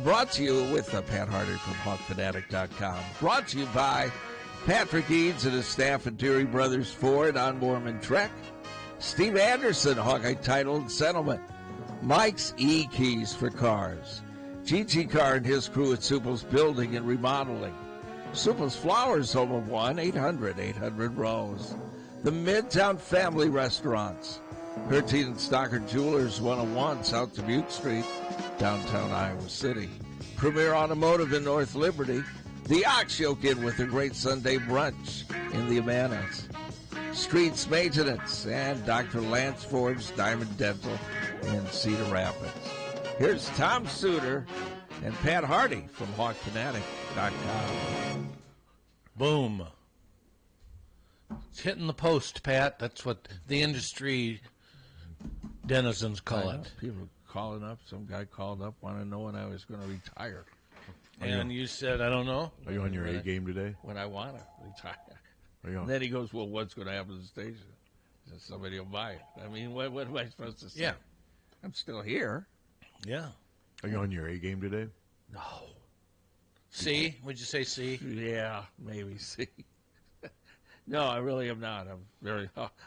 Brought to you with Pat Harty from HawkFanatic.com. Brought to you by Patrick Eads and his staff at Deary Brothers Ford on Mormon Trek. Steve Anderson, Hawkeye Title and Settlement. Mike's E-Keys for Cars. GT Car and his crew at Supple's Building and Remodeling. Supple's Flowers, home of 1-800-800-ROSE. The Midtown Family Restaurants. Harty and Stockard Jewelers, 101 South Dubuque Street, downtown Iowa City. Premier Automotive in North Liberty. The Ox Yoke Inn with a great Sunday brunch in the Amanas. Streets Maintenance and Dr. Lance Ford's Diamond Dental in Cedar Rapids. Here's Tom Suter and Pat Harty from HawkFanatic.com. Boom. It's hitting the post, Pat. That's what the industry denizens call it. People calling up. Some guy called up, wanted to know when I was going to retire. And you said, I don't know. Are you on your A game today? When I want to retire. And then he goes, well, what's going to happen to the station? He says, somebody will buy it. I mean, what am I supposed to say? Yeah. I'm still here. Yeah. Are you on your A game today? No. C? Would you say C? Yeah, maybe C. No, I really am not.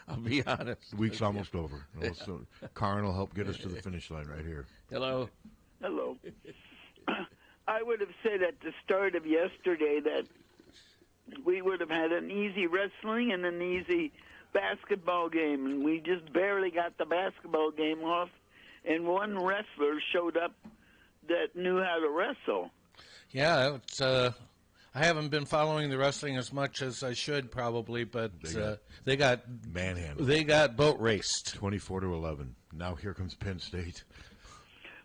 I'll be honest. The week's almost over. So Karin will help get us to the finish line right here. Hello. Hello. I would have said at the start of yesterday that we would have had an easy wrestling and an easy basketball game, and we just barely got the basketball game off, and one wrestler showed up that knew how to wrestle. Yeah, it's, I haven't been following the wrestling as much as I should probably, but they got manhandled. They got boat raced. 24-11. Now here comes Penn State.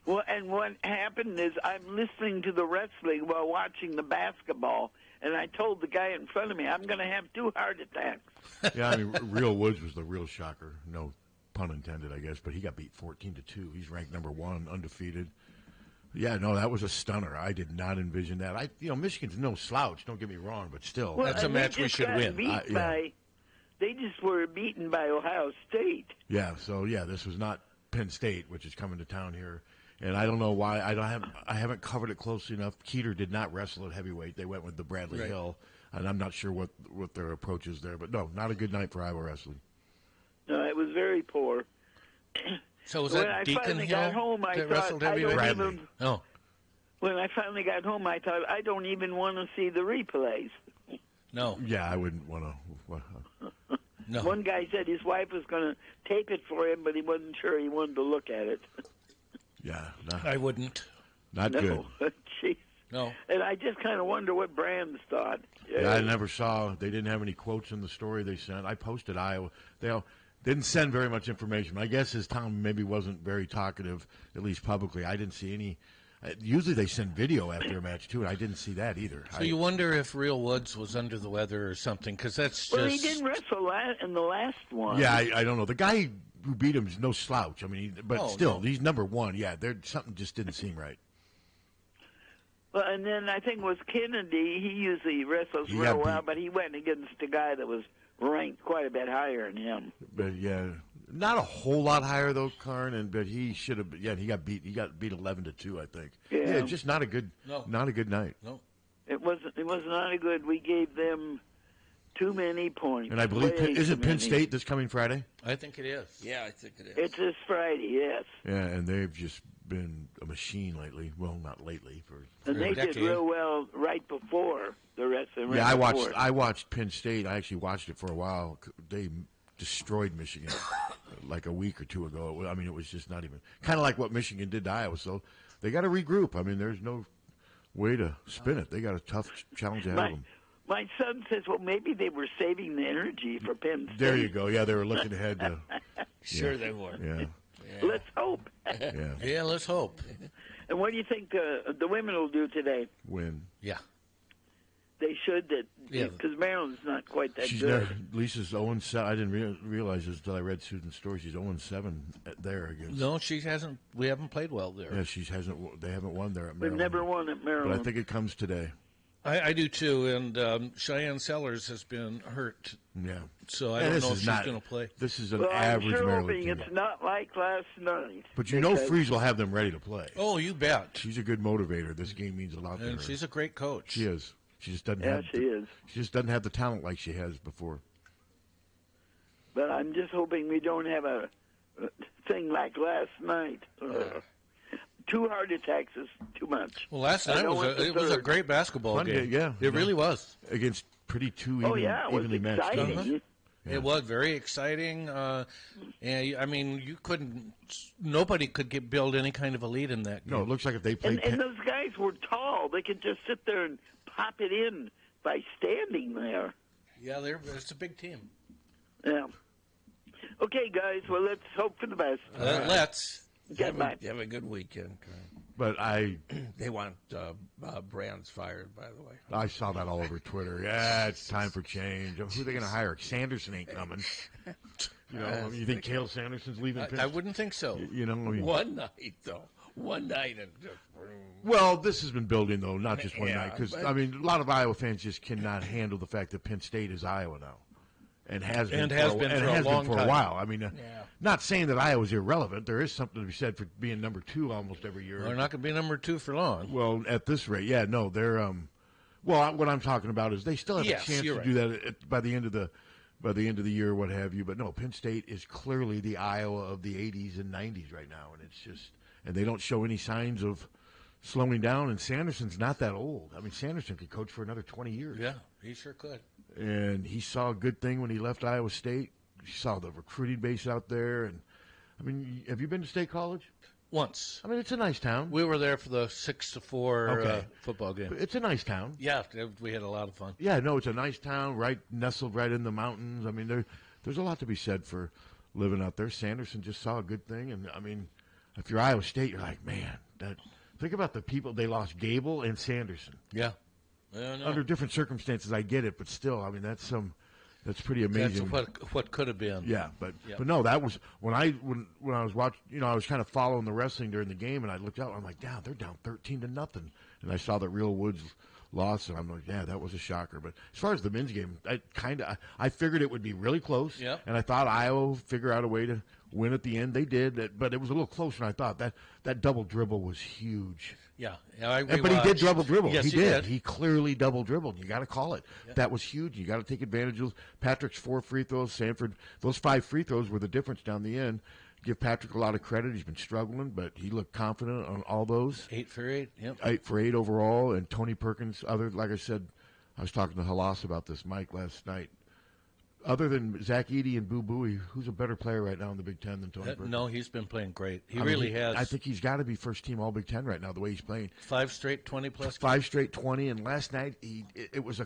Well, and what happened is I'm listening to the wrestling while watching the basketball, and I told the guy in front of me, I'm going to have 2 heart attacks. Yeah, I mean, Real Woods was the real shocker. No pun intended, I guess, but he got beat 14-2. He's ranked number 1, undefeated. Yeah, no, that was a stunner. I did not envision that. Michigan's no slouch, don't get me wrong, but still. Well, that's a match we should win. They just were beaten by Ohio State. Yeah, so, this was not Penn State, which is coming to town here. And I don't know why. I haven't covered it closely enough. Keeter did not wrestle at heavyweight. They went with the Bradley Hill, and I'm not sure what their approach is there. But no, not a good night for Iowa wrestling. No, it was very poor. So was that Deacon Hill that wrestled heavyweight? Bradley. When I finally got home, I thought, I don't even want to see the replays. No. Yeah, I wouldn't want to. No. One guy said his wife was going to tape it for him, but he wasn't sure he wanted to look at it. Yeah, I wouldn't. Not good. Jeez. No. And I just kind of wonder what Brands thought. Yeah, I never saw. They didn't have any quotes in the story they sent. I posted Iowa. They didn't send very much information. My guess is Tom maybe wasn't very talkative, at least publicly. I didn't see any. Usually they send video after a match, too, and I didn't see that either. So you wonder if Real Woods was under the weather or something, because that's just... Well, he didn't wrestle in the last one. Yeah, I don't know. The guy who beat him is no slouch. I mean, he's number 1. Yeah, something just didn't seem right. Well, and then I think it was Kennedy. He usually wrestles real well, but he went against a guy that was ranked quite a bit higher than him. But, yeah, not a whole lot higher, though, Karn, but he should have. Yeah, he got beat 11-2, I think. Yeah, just not a good night. No. It was not a good. We gave them too many points. And I believe, isn't Penn State this coming Friday? I think it is. Yeah, I think it is. It's this Friday, yes. Yeah, and they've just been a machine lately. Well, not lately. And they did real well right before the rest of the Yeah, I watched Penn State. I actually watched it for a while. They destroyed Michigan like a week or two ago. I mean, it was just not even kind of like what Michigan did to Iowa. So they got to regroup. I mean, there's no way to spin it. They got a tough challenge ahead of them. My son says, well, maybe they were saving the energy for Penn State. There you go. Yeah, they were looking ahead to. Sure they were. Yeah. Let's hope. Yeah, let's hope. And what do you think the women will do today? Win. Yeah. They should, because Maryland's not quite that good. Lisa's 0-7. I didn't realize this until I read Susan's story. She's 0-7 there against. No, she hasn't. We haven't played well there. Yeah, she hasn't. They haven't won there at Maryland. We've never won at Maryland. But I think it comes today. I do too, and Cheyenne Sellers has been hurt, Yeah. so I don't know if she's going to play. This is an Well, I'm average sure Maryland hoping team. it's not like last night. But you know Freeze will have them ready to play. Oh, you bet. She's a good motivator. This game means a lot to her. And she's a great coach. She is. She just doesn't She just doesn't have the talent like she has before. But I'm just hoping we don't have a thing like last night. 2 heart attacks is too much. Well, last night was a great basketball game. Yeah, it really was. Against pretty two evenly matched teams. Yeah. It was very exciting. And I mean, nobody could build any kind of a lead in that game. No, it looks like if they played. And those guys were tall. They could just sit there and pop it in by standing there. Yeah, it's a big team. Yeah. Okay, guys. Well, let's hope for the best. Let's. Have a good weekend. But they want Brands fired, by the way. I saw that all over Twitter. Yeah, it's time for change. Who are they going to hire? Sanderson ain't coming. You think Cale Sanderson's leaving? I wouldn't think so. One night, though. One night. Well, this has been building, though, not just one night. Because, a lot of Iowa fans just cannot handle the fact that Penn State is Iowa now. And has been for a while. I mean, not saying that Iowa's irrelevant. There is something to be said for being number 2 almost every year. Well, they're not going to be number 2 for long. Well, at this rate, yeah, no, they're. Well, what I'm talking about is they still have a chance to do that by the end of the year, what have you. But no, Penn State is clearly the Iowa of the '80s and '90s right now, and it's just, and they don't show any signs of slowing down. And Sanderson's not that old. I mean, Sanderson could coach for another 20 years. Yeah, he sure could. And he saw a good thing when he left Iowa State. He saw the recruiting base out there. And, have you been to State College? Once. It's a nice town. We were there for the 6-4 football game. It's a nice town. Yeah, we had a lot of fun. Yeah, no, it's a nice town, nestled right in the mountains. There's a lot to be said for living out there. Sanderson just saw a good thing. And, if you're Iowa State, you're like, man, think about the people. They lost Gable and Sanderson. Yeah. Under different circumstances, I get it, but still, that's pretty amazing. That's what could have been. Yeah, but no, that was when I was watching. I was kind of following the wrestling during the game, and I looked out. And I'm like, damn, they're down 13-0, and I saw that Real Woods lost, and I'm like, yeah, that was a shocker. But as far as the men's game, I figured it would be really close, and I thought Iowa would figure out a way to win at the end. They did, but it was a little closer than I thought. That double dribble was huge. Yeah, but he did double dribble. Yes, he did. He clearly double dribbled. You got to call it. Yeah. That was huge. You got to take advantage of Patrick's 4 free throws. Sanford, those 5 free throws were the difference down the end. Give Patrick a lot of credit. He's been struggling, but he looked confident on all those. 8 for 8. Yep. 8 for 8 overall. And Tony Perkins. Like I said, I was talking to Halas about this, Mike, last night. Other than Zach Edey and Boo Buie, who's a better player right now in the Big Ten than Tony Perkins? No, he's been playing great. He really has. I think he's got to be first team All Big Ten right now, the way he's playing. 5 straight 20-plus. 5 straight 20, and last night it was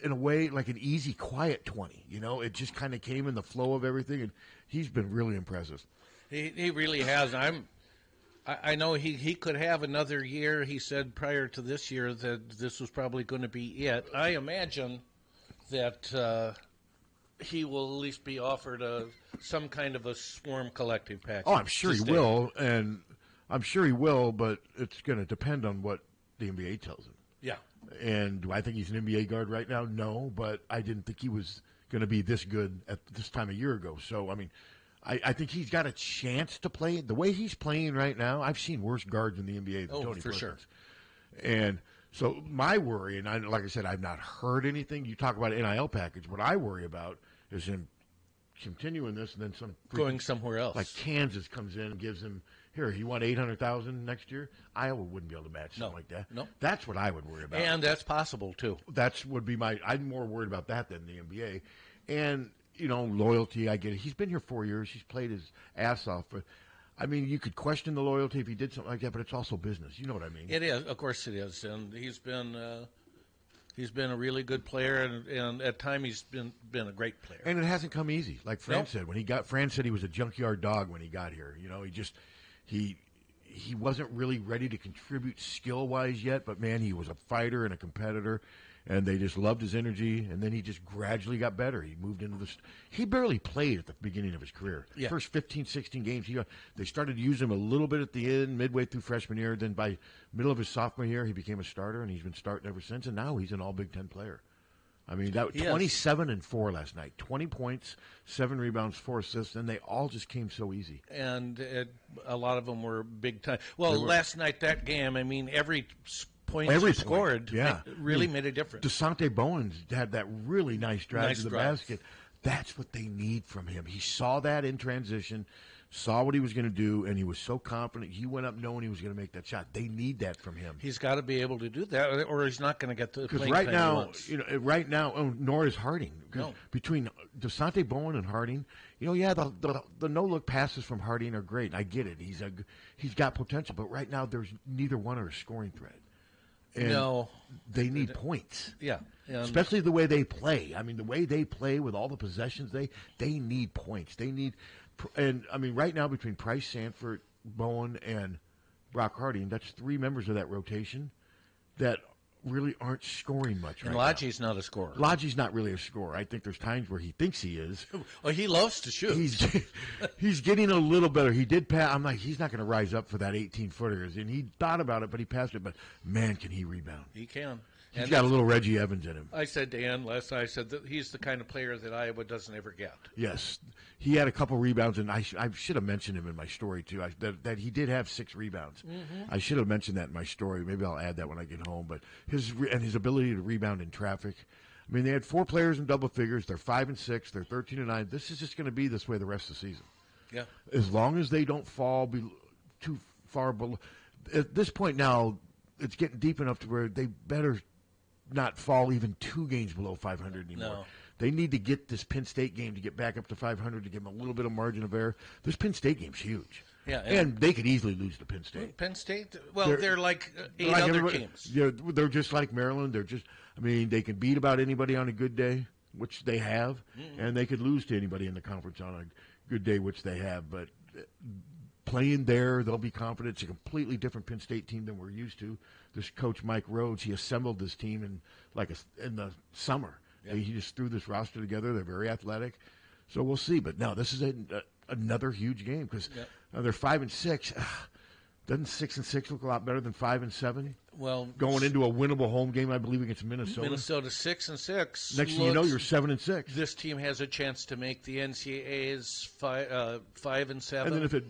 in a way like an easy, quiet 20. It just kind of came in the flow of everything, and he's been really impressive. He really has. I know he could have another year. He said prior to this year that this was probably going to be it. I imagine that. He will at least be offered some kind of a swarm collective package. Oh, I'm sure he will, but it's going to depend on what the NBA tells him. Yeah. And do I think he's an NBA guard right now? No, but I didn't think he was going to be this good at this time a year ago. So, I think he's got a chance to play. The way he's playing right now, I've seen worse guards in the NBA than Tony Perkins. Sure. And so my worry, and like I said, I've not heard anything. You talk about an NIL package. What I worry about is him continuing this and then going somewhere else. Like Kansas comes in and gives him, here, you want $800,000 next year? Iowa wouldn't be able to match something like that. No. That's what I would worry about. And that's possible, too. I'm more worried about that than the NBA. And, loyalty, I get it. He's been here 4 years. He's played his ass off. But, you could question the loyalty if he did something like that, but it's also business. You know what I mean? It is. Of course it is. And he's been a really good player, and at times he's been a great player. And it hasn't come easy. Like Fran said, Fran said he was a junkyard dog when he got here. He wasn't really ready to contribute skill-wise yet, but, man, he was a fighter and a competitor. and they just loved his energy. And then he just gradually got better. He moved into he barely played at the beginning of his career. Yeah. First 15, 16 games, they started to use him a little bit at the end, midway through freshman year. Then by middle of his sophomore year, he became a starter, and he's been starting ever since. And now he's an all Big Ten player. I mean, 27-4 last night. 20 points, 7 rebounds, 4 assists, and they all just came so easy. And a lot of them were big time. Well, last night, that game, I mean, every point scored really made a difference. DeSante Bowens had that really nice drive to the basket. That's what they need from him. He saw that in transition, saw what he was going to do, and he was so confident. He went up knowing he was going to make that shot. They need that from him. He's got to be able to do that, or he's not going to get the playing right time now, he wants. right now, nor is Harding. No. Between DeSante Bowen and Harding, the no-look passes from Harding are great. I get it. He's got potential, but right now there's neither one are a scoring threat. And they need points. Yeah. Especially the way they play. I mean, the way they play with all the possessions, they need points. They need, and I mean, right now between Price, Sanford, Bowen, and Brock Hardy, and that's 3 members of that rotation that really aren't scoring much. And right Lodgie's not a scorer. Lodgie's not really a scorer. I think there's times where he thinks he is. Well, he loves to shoot. He's getting a little better. He did pass. I'm like, he's not going to rise up for that 18-footer. And he thought about it, but he passed it. But, man, can he rebound. He can. He's got a little Reggie Evans in him. I said to Ann last night, I said that he's the kind of player that Iowa doesn't ever get. Yes. He had a couple rebounds, and I should have mentioned him in my story, too, that he did have 6 rebounds. Mm-hmm. I should have mentioned that in my story. Maybe I'll add that when I get home. But his ability to rebound in traffic. I mean, they had 4 players in double figures. They're 5-6. They're 13-9. This is just going to be this way the rest of the season. Yeah. As long as they don't fall too far below. At this point now, it's getting deep enough to where they better not fall even 2 games below 500 anymore. No. They need to get this Penn State game to get back up to 500 to give them a little bit of margin of error. This Penn State game's huge. Yeah, and they could easily lose to Penn State. Penn State? Well, they're like 8 like other teams. They're just like Maryland. They can beat about anybody on a good day, which they have, and they could lose to anybody in the conference on a good day, which they have. But playing there, they'll be confident. It's a completely different Penn State team than we're used to. This coach, Mike Rhodes, he assembled this team in the summer. Yep. He just threw this roster together. They're very athletic. So we'll see. But no, this is another huge game because they're 5-6. Doesn't 6-6 look a lot better than 5-7? Well, going into a winnable home game, I believe, against Minnesota. Minnesota 6-6. Next thing you know, you're 7-6. This team has a chance to make the NCAA's 5-7. And then if it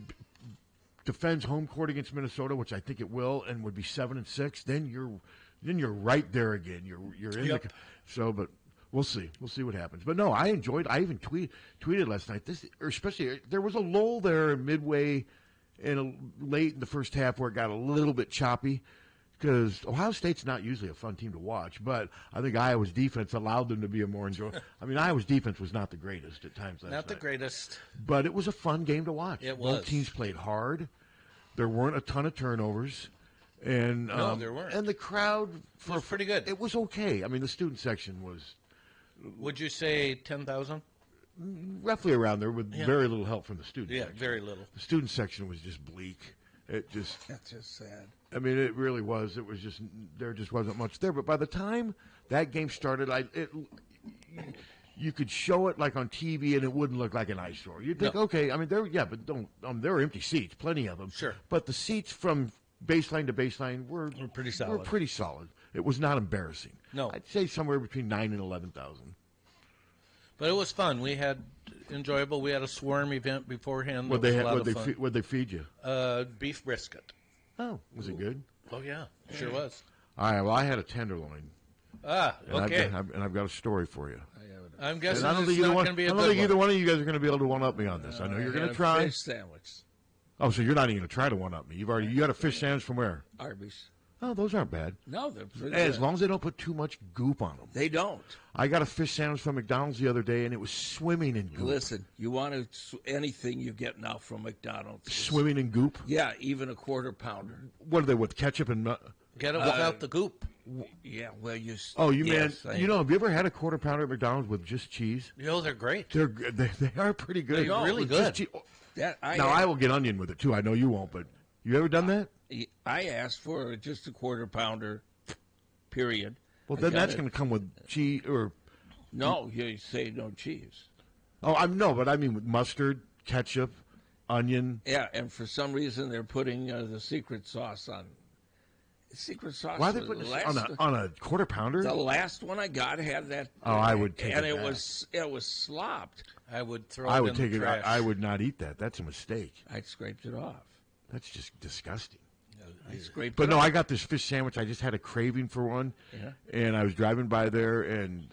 defends home court against Minnesota, which I think it will, and would be 7-6, then you're right there again. You're in the but. We'll see. We'll see what happens. But no, I enjoyed. I even tweeted last night. Especially there was a lull there midway and late in the first half where it got a little bit choppy because Ohio State's not usually a fun team to watch. But I think Iowa's defense allowed them to be a more enjoyable. I mean, Iowa's defense was not the greatest at times last night. Not the greatest. But it was a fun game to watch. It was. Both teams played hard. There weren't a ton of turnovers. And no, there weren't. And the crowd was pretty good. It was okay. I mean, the student section was. Would you say 10,000? Roughly around there, with very little help from the student section. Yeah, very little. The student section was just bleak. That's just sad. I mean, it really was. It was just there just wasn't much there. But by the time that game started, you could show it like on TV, and it wouldn't look like an eyesore. You'd think, okay, I mean, there were empty seats, plenty of them. Sure. But the seats from baseline to baseline were pretty solid. Were pretty solid. It was not embarrassing. No. I'd say somewhere between 9,000 and 11,000. But it was fun. We had enjoyable. We had a swarm event beforehand. What'd they feed you? Beef brisket. Oh, was it good? Oh yeah, sure was. All right. Well, I had a tenderloin. Okay. And I've got a story for you. I'm guessing I don't think either one of you guys are going to be able to one up me on this. I know you're going to try. Fish sandwich. Oh, so you're not even going to try to one up me? You got a fish sandwich from where? Arby's. Oh, those aren't bad. No, they're pretty as good. long as they don't put too much goop on them. They don't. I got a fish sandwich from McDonald's the other day, and it was swimming in goop. Listen, you want anything you get now from McDonald's. Swimming in goop? Yeah, even a quarter pounder. What are they, with ketchup and... Get it without the goop. Yeah, well, you... Oh, have you ever had a quarter pounder at McDonald's with just cheese? They're great. They are pretty good. They're really good. I will get onion with it, too. I know you won't, but you ever done that? I asked for just a quarter pounder, period. Well, then that's going to come with cheese or. No, you say no cheese. Oh, but I mean with mustard, ketchup, onion. Yeah, and for some reason they're putting the secret sauce on. Secret sauce. Why are they putting on a quarter pounder? The last one I got had that. Oh, I would take and it. And it was slopped. I would throw I it would in take the it. trash. I would not eat that. That's a mistake. I scraped it off. That's just disgusting. I scraped But it no, off. I got this fish sandwich. I just had a craving for one. Yeah. And I was driving by there, and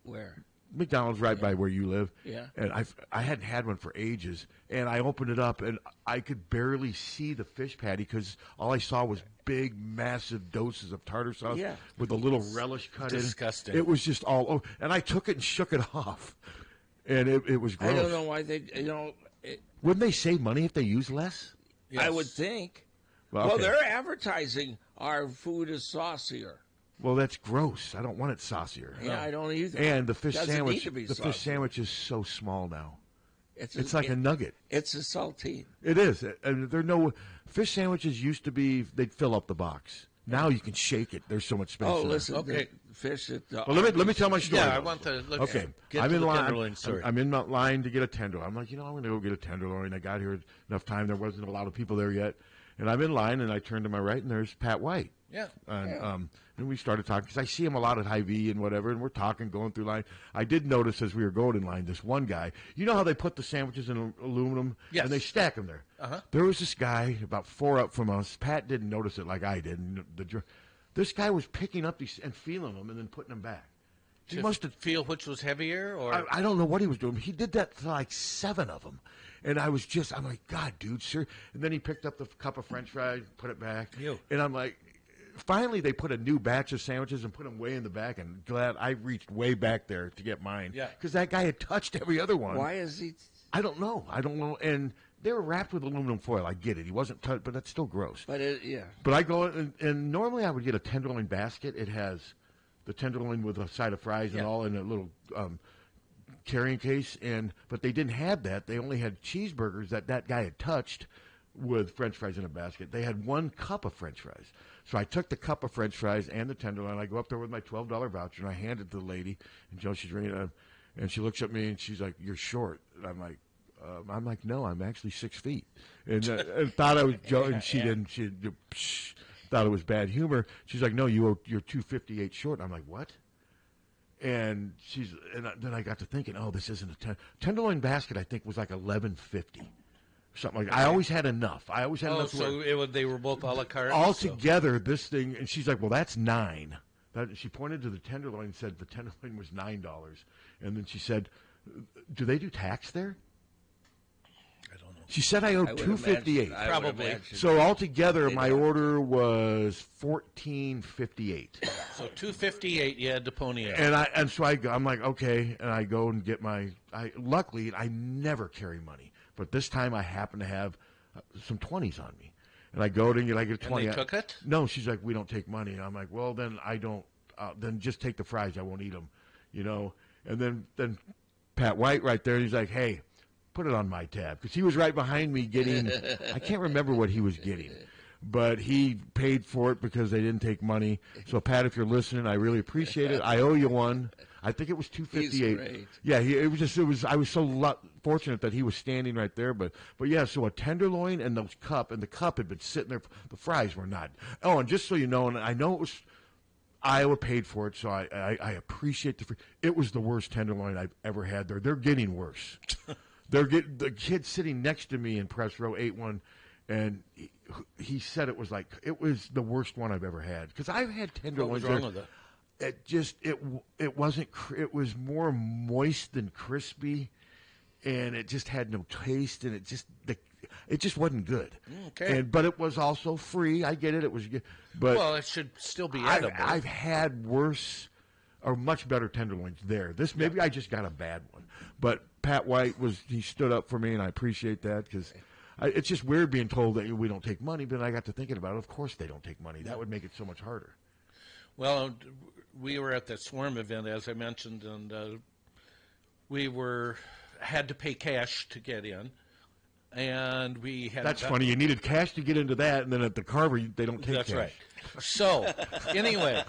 Where? McDonald's right by where you live. Yeah. And I hadn't had one for ages, and I opened it up, and I could barely see the fish patty because all I saw was big, massive doses of tartar sauce with a little relish cut disgusting. in. It was just all over. And I took it and shook it off, and it was gross. I don't know why they. Wouldn't they save money if they use less? Yes. I would think. Well, Well, okay. they're advertising our food is saucier. Well, that's gross. I don't want it saucier. Yeah, I don't either. And the fish Doesn't sandwich, need to be the saucier. fish sandwich is so small now. It's like a nugget. It's a saltine. It is. And there are no fish sandwiches used to be. They'd fill up the box. Now you can shake it. There's so much space. Oh, in listen. Okay. The fish at the. Well, let me tell my story. Yeah, I though. want to look. Okay, Get I'm to in the line. tenderloin story. I'm in line to get a tenderloin. I'm like, I'm going to go get a tenderloin. I got here enough time. There wasn't a lot of people there yet, and I'm in line. And I turn to my right, and there's Pat White. Yeah. And we started talking because I see him a lot at Hy-Vee and whatever, and we're talking, going through line. I did notice as we were going in line, this one guy. You know how they put the sandwiches in aluminum? Yes. And they stack them there. Uh-huh. There was this guy about 4 up from us. Pat didn't notice it like I did. And this guy was picking up these and feeling them and then putting them back. He must have feel which was heavier, or I don't know what he was doing. He did that to like 7 of them. And I'm like, God, dude, sir. And then he picked up the cup of French fries, put it back. Ew. And I'm like, finally they put a new batch of sandwiches and put them way in the back. And glad I reached way back there to get mine. Yeah. Because that guy had touched every other one. Why is he? I don't know. And they were wrapped with aluminum foil. I get it. He wasn't touched, but that's still gross. But yeah. But I go, and normally I would get a tenderloin basket. It has the tenderloin with a side of fries and all in a little carrying case. But they didn't have that. They only had cheeseburgers that guy had touched with French fries in a basket. They had 1 cup of French fries. So I took the cup of French fries and the tenderloin. I go up there with my $12 voucher, and I hand it to the lady. And she's reading it, and she looks at me, and she's like, "You're short." And I'm like, no, I'm actually 6 feet. And thought I was joking. She didn't. She thought it was bad humor. She's like, no, you're 258 short. I'm like, what? And then I got to thinking, oh, this isn't a tenderloin basket. I think was like $11.50, something like that. I always had enough. Enough. So they were both a la carte. All together, this thing. And she's like, well, that's $9. She pointed to the tenderloin and said the tenderloin was $9. And then she said, do they do tax there? I don't know. She said I owed $2.58. Probably. So altogether, my order was $14.58. So $2.58 you had to pony up. And so I'm like, okay, and I go and get luckily, I never carry money, but this time I happen to have some 20s on me, and I go and I get a 20. And they took it? No, she's like, we don't take money. And I'm like, well, then I don't. Then just take the fries. I won't eat them, And then Pat White right there, he's like, hey, put it on my tab. Because he was right behind me getting, I can't remember what he was getting. But he paid for it because they didn't take money. So, Pat, if you're listening, I really appreciate it. I owe you one. I think it was $2.58. He's great. Yeah, I was so fortunate that he was standing right there. But yeah, so a tenderloin and the cup had been sitting there. The fries were not. Oh, and just so you know, and I know it was Iowa paid for it, so I appreciate it was the worst tenderloin I've ever had there. They're getting worse. The kid sitting next to me in press row 8-1, and he said it was the worst one I've ever had. Because I've had tenderloins. What was wrong with it? It wasn't. It was more moist than crispy, and it just had no taste, and it just wasn't good. Okay. But it was also free. I get it. It was good. But Well, it should still be edible. I've had worse or much better tenderloins there. Maybe I just got a bad one. But Pat White he stood up for me, and I appreciate that because it's just weird being told that we don't take money. But I got to thinking about it. Of course they don't take money. That would make it so much harder. Well, we were at that Swarm event, as I mentioned, and we had to pay cash to get in. and we had. That's funny. You needed cash to get into that, and then at the Carver, they don't take That's cash. right. So, anyway,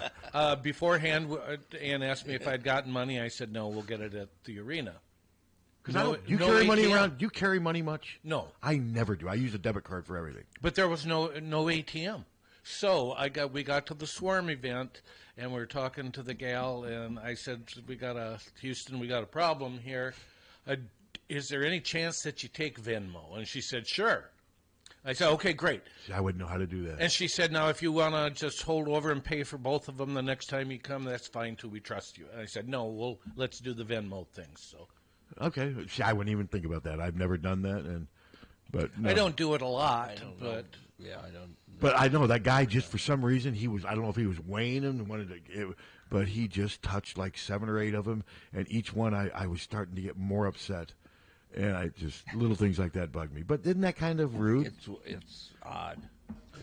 beforehand, Ann asked me if I'd gotten money. I said, no, we'll get it at the arena. Because do you carry money around? Do you carry money much? No. I never do. I use a debit card for everything. But there was no ATM. So we got to the Swarm event, and we were talking to the gal, and I said, Houston, we got a problem here. Is there any chance that you take Venmo? And she said, sure. I said, okay, great. I wouldn't know how to do that. And she said, now, if you want to just hold over and pay for both of them the next time you come, that's fine, too. We trust you. And I said, no, let's do the Venmo thing. So, okay. See, I wouldn't even think about that. I've never done that, but no. I don't do it a lot, but yeah, I don't. But I know that guy just for some reason I don't know if he was weighing him and but he just touched like 7 or 8 of them, and each one I was starting to get more upset. And I just little things like that bug me. But isn't that kind of rude? It's odd.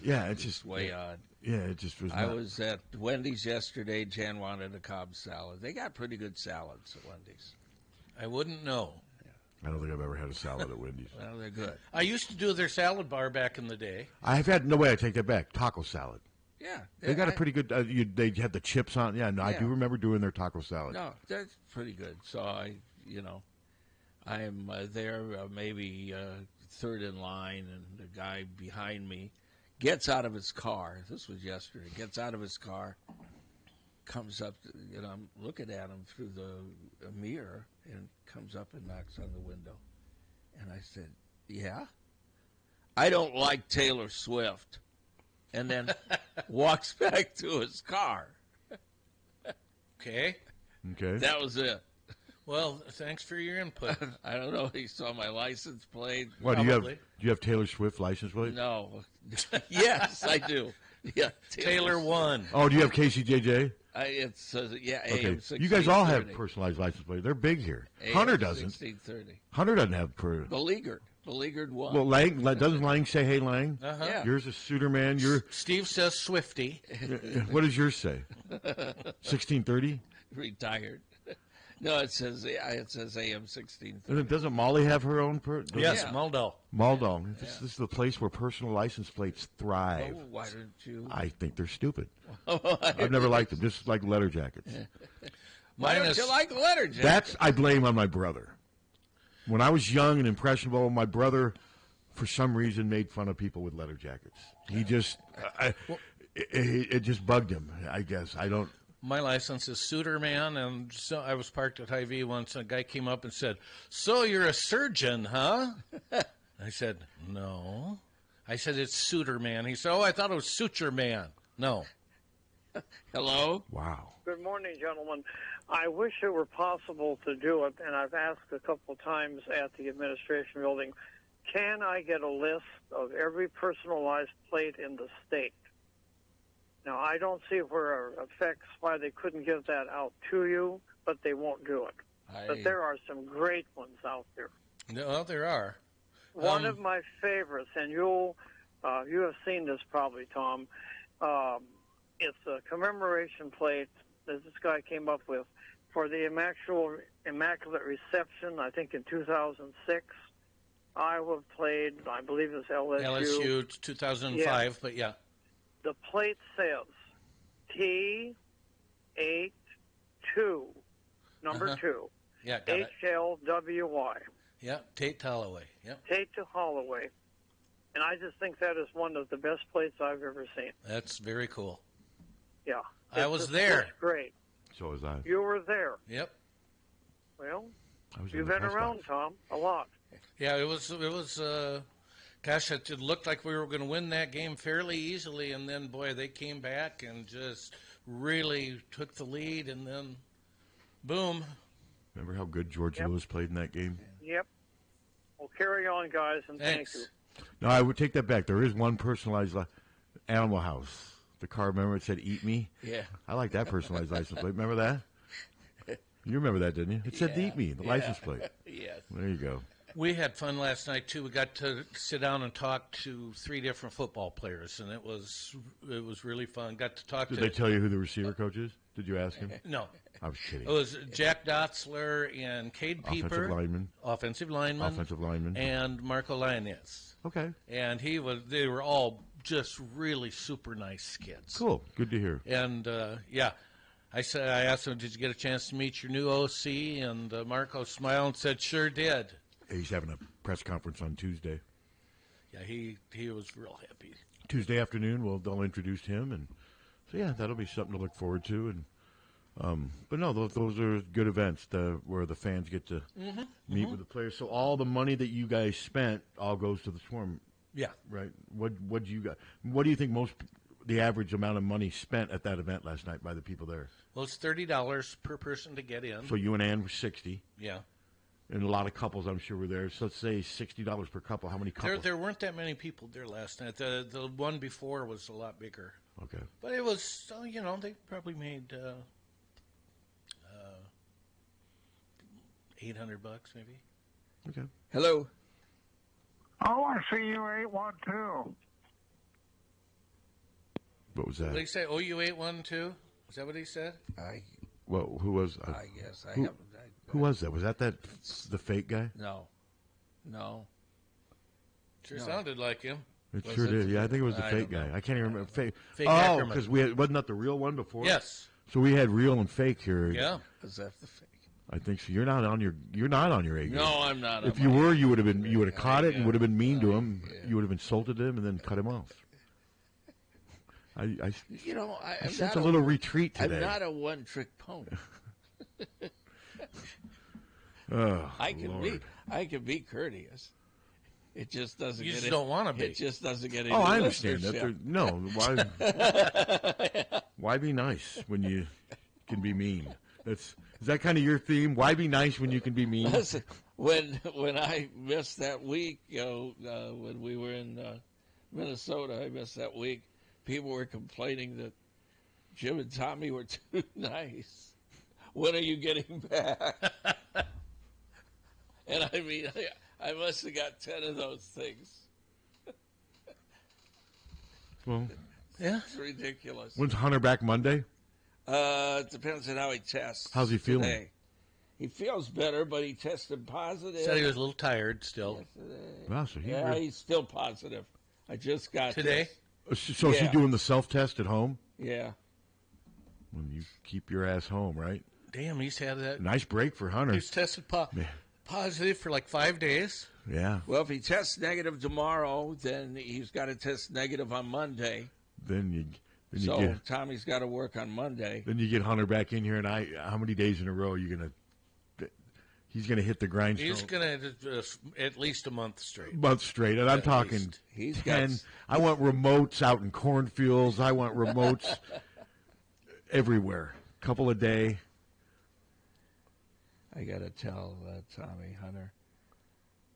Yeah, it's just way odd. Yeah, it just was. I was at Wendy's yesterday. Jan wanted a Cobb salad. They got pretty good salads at Wendy's. I wouldn't know. I don't think I've ever had a salad at Wendy's. Well, they're good. I used to do their salad bar back in the day. I've had no way. I take that back. Taco salad. Yeah, they got a pretty good. They had the chips on. Yeah, no, I do remember doing their taco salad. No, that's pretty good. So I am there maybe third in line, and the guy behind me gets out of his car. This was yesterday. Gets out of his car, comes up, I'm looking at him through the mirror, and comes up and knocks on the window. And I said, yeah? I don't like Taylor Swift. And then walks back to his car. Okay. That was it. Well, thanks for your input. I don't know. He saw my license plate. What do you have Taylor Swift license plate? No. Yes, I do. Yeah, Taylor 1. Oh, do you have KCJJ? It says okay. You guys all have personalized license plates. They're big here. Hunter doesn't. 1630. Hunter doesn't have Beleaguered 1. Well, Lang doesn't Lang say, "Hey, Lang"? Uh-huh. Yeah. Yours is Suterman. Steve says Swifty. What does yours say? 1630. Retired. No, it says AM 1630. And doesn't Molly have her own? Yes, Muldall. Muldall. This is the place where personal license plates thrive. Oh, why don't you? I think they're stupid. I've never liked them. Just like letter jackets. Why don't you like letter jackets? That's I blame on my brother. When I was young and impressionable, my brother, for some reason, made fun of people with leather jackets. He just, it just bugged him, I guess. I don't. My license is Suterman, and so I was parked at Hy-Vee once, and a guy came up and said, "So you're a surgeon, huh?" I said, "No." I said, "It's Suterman." He said, "Oh, I thought it was Suterman." No. Hello? Wow. Good morning, gentlemen. I wish it were possible to do it, and I've asked a couple times at the administration building, can I get a list of every personalized plate in the state? Now, I don't see where it affects why they couldn't give that out to you, but they won't do it. But there are some great ones out there. No, there are. One of my favorites, and you have seen this probably, Tom. It's a commemoration plate that this guy came up with for the Immaculate Reception, I think in 2006. Iowa played, I believe it's LSU. LSU 2005, but yeah. The plate says T82, number 2, yeah, got it. HLWY. Yeah, Tate to Holloway. Yeah. Tate to Holloway. And I just think that is one of the best plates I've ever seen. That's very cool. Yeah. I was there. Looks great. So was I. You were there. Yep. Well, you've been around, Tom, a lot. Yeah, it was. Gosh, it looked like we were going to win that game fairly easily, and then boy, they came back and just really took the lead, and then, boom. Remember how good George Lewis played in that game? Yep. Well, carry on, guys, and Thanks. thank you. No, I would take that back. There is one personalized Animal House. The car, remember, it said "Eat Me." Yeah. I like that personalized license plate. Remember that? You remember that, didn't you? It said "Eat Me," the license plate. Yes. There you go. We had fun last night too. We got to sit down and talk to 3 different football players, and it was really fun. Got to talk Did to. they tell you who the receiver coach is? Did you ask him? No, I was kidding. it was Jack Dotzler and Cade Pieper, offensive lineman, and Marco Lioness. Okay. And they were all just really super nice kids. Cool. Good to hear. And I asked him, "Did you get a chance to meet your new OC?" And Marco smiled and said, "Sure did." He's having a press conference on Tuesday. Yeah, he was real happy. Tuesday afternoon, they'll introduce him, and so yeah, that'll be something to look forward to. And but no, those are good events where the fans get to meet with the players. So all the money that you guys spent all goes to the Swarm. Yeah. Right. What do you think the average amount of money spent at that event last night by the people there? Well, it's $30 per person to get in. So you and Ann were 60. Yeah. And a lot of couples, I'm sure, were there. So let's say $60 per couple. How many couples? There weren't that many people there last night. The one before was a lot bigger. Okay. But it was, they probably made $800 maybe. Okay. Hello. I want to see you 812. What was that? What did he say? Oh, you ate one too? Is that what he said? Well, who was? I guess who was that? Was that the fake guy? No. Sure sounded like him. It sure did. Yeah, I think it was the fake guy. I can't even remember. Fake. Fake oh, Ackerman. because wasn't that the real one before? Yes. So we had real and fake here. Yeah. Is that the fake? I think so. You're not on your A game. No, I'm not. If you were, you would have caught it and would have been mean to him. Yeah. You would have insulted him and then cut him off. I sense a little retreat today. I'm not a one-trick pony. I can be courteous. It just doesn't. You just don't want to be. It just doesn't get. Oh, I understand that. No, why be nice when you can be mean? Is that kind of your theme? Why be nice when you can be mean? Listen, when I missed that week, when we were in Minnesota, I missed that week. People were complaining that Jim and Tommy were too nice. When are you getting back? And I mean, I must have got 10 of those things. Well, yeah, it's ridiculous. When's Hunter back Monday? It depends on how he tests. How's he feeling? Today. He feels better, but he tested positive. Said he was a little tired still. Wow, so he's still positive. I just got today. So is he doing the self-test at home? Yeah. When you keep your ass home, right? Damn, he's had that. Nice break for Hunter. He's tested positive for like 5 days. Yeah. Well, if he tests negative tomorrow, then he's got to test negative on Monday. Tommy's got to work on Monday. Then you get Hunter back in here, and how many days in a row are you going to? He's going to hit the grindstone. He's going to at least a month straight. And I'm talking 10. I want remotes out in cornfields. I want remotes everywhere. Couple a day. I got to tell Tommy Hunter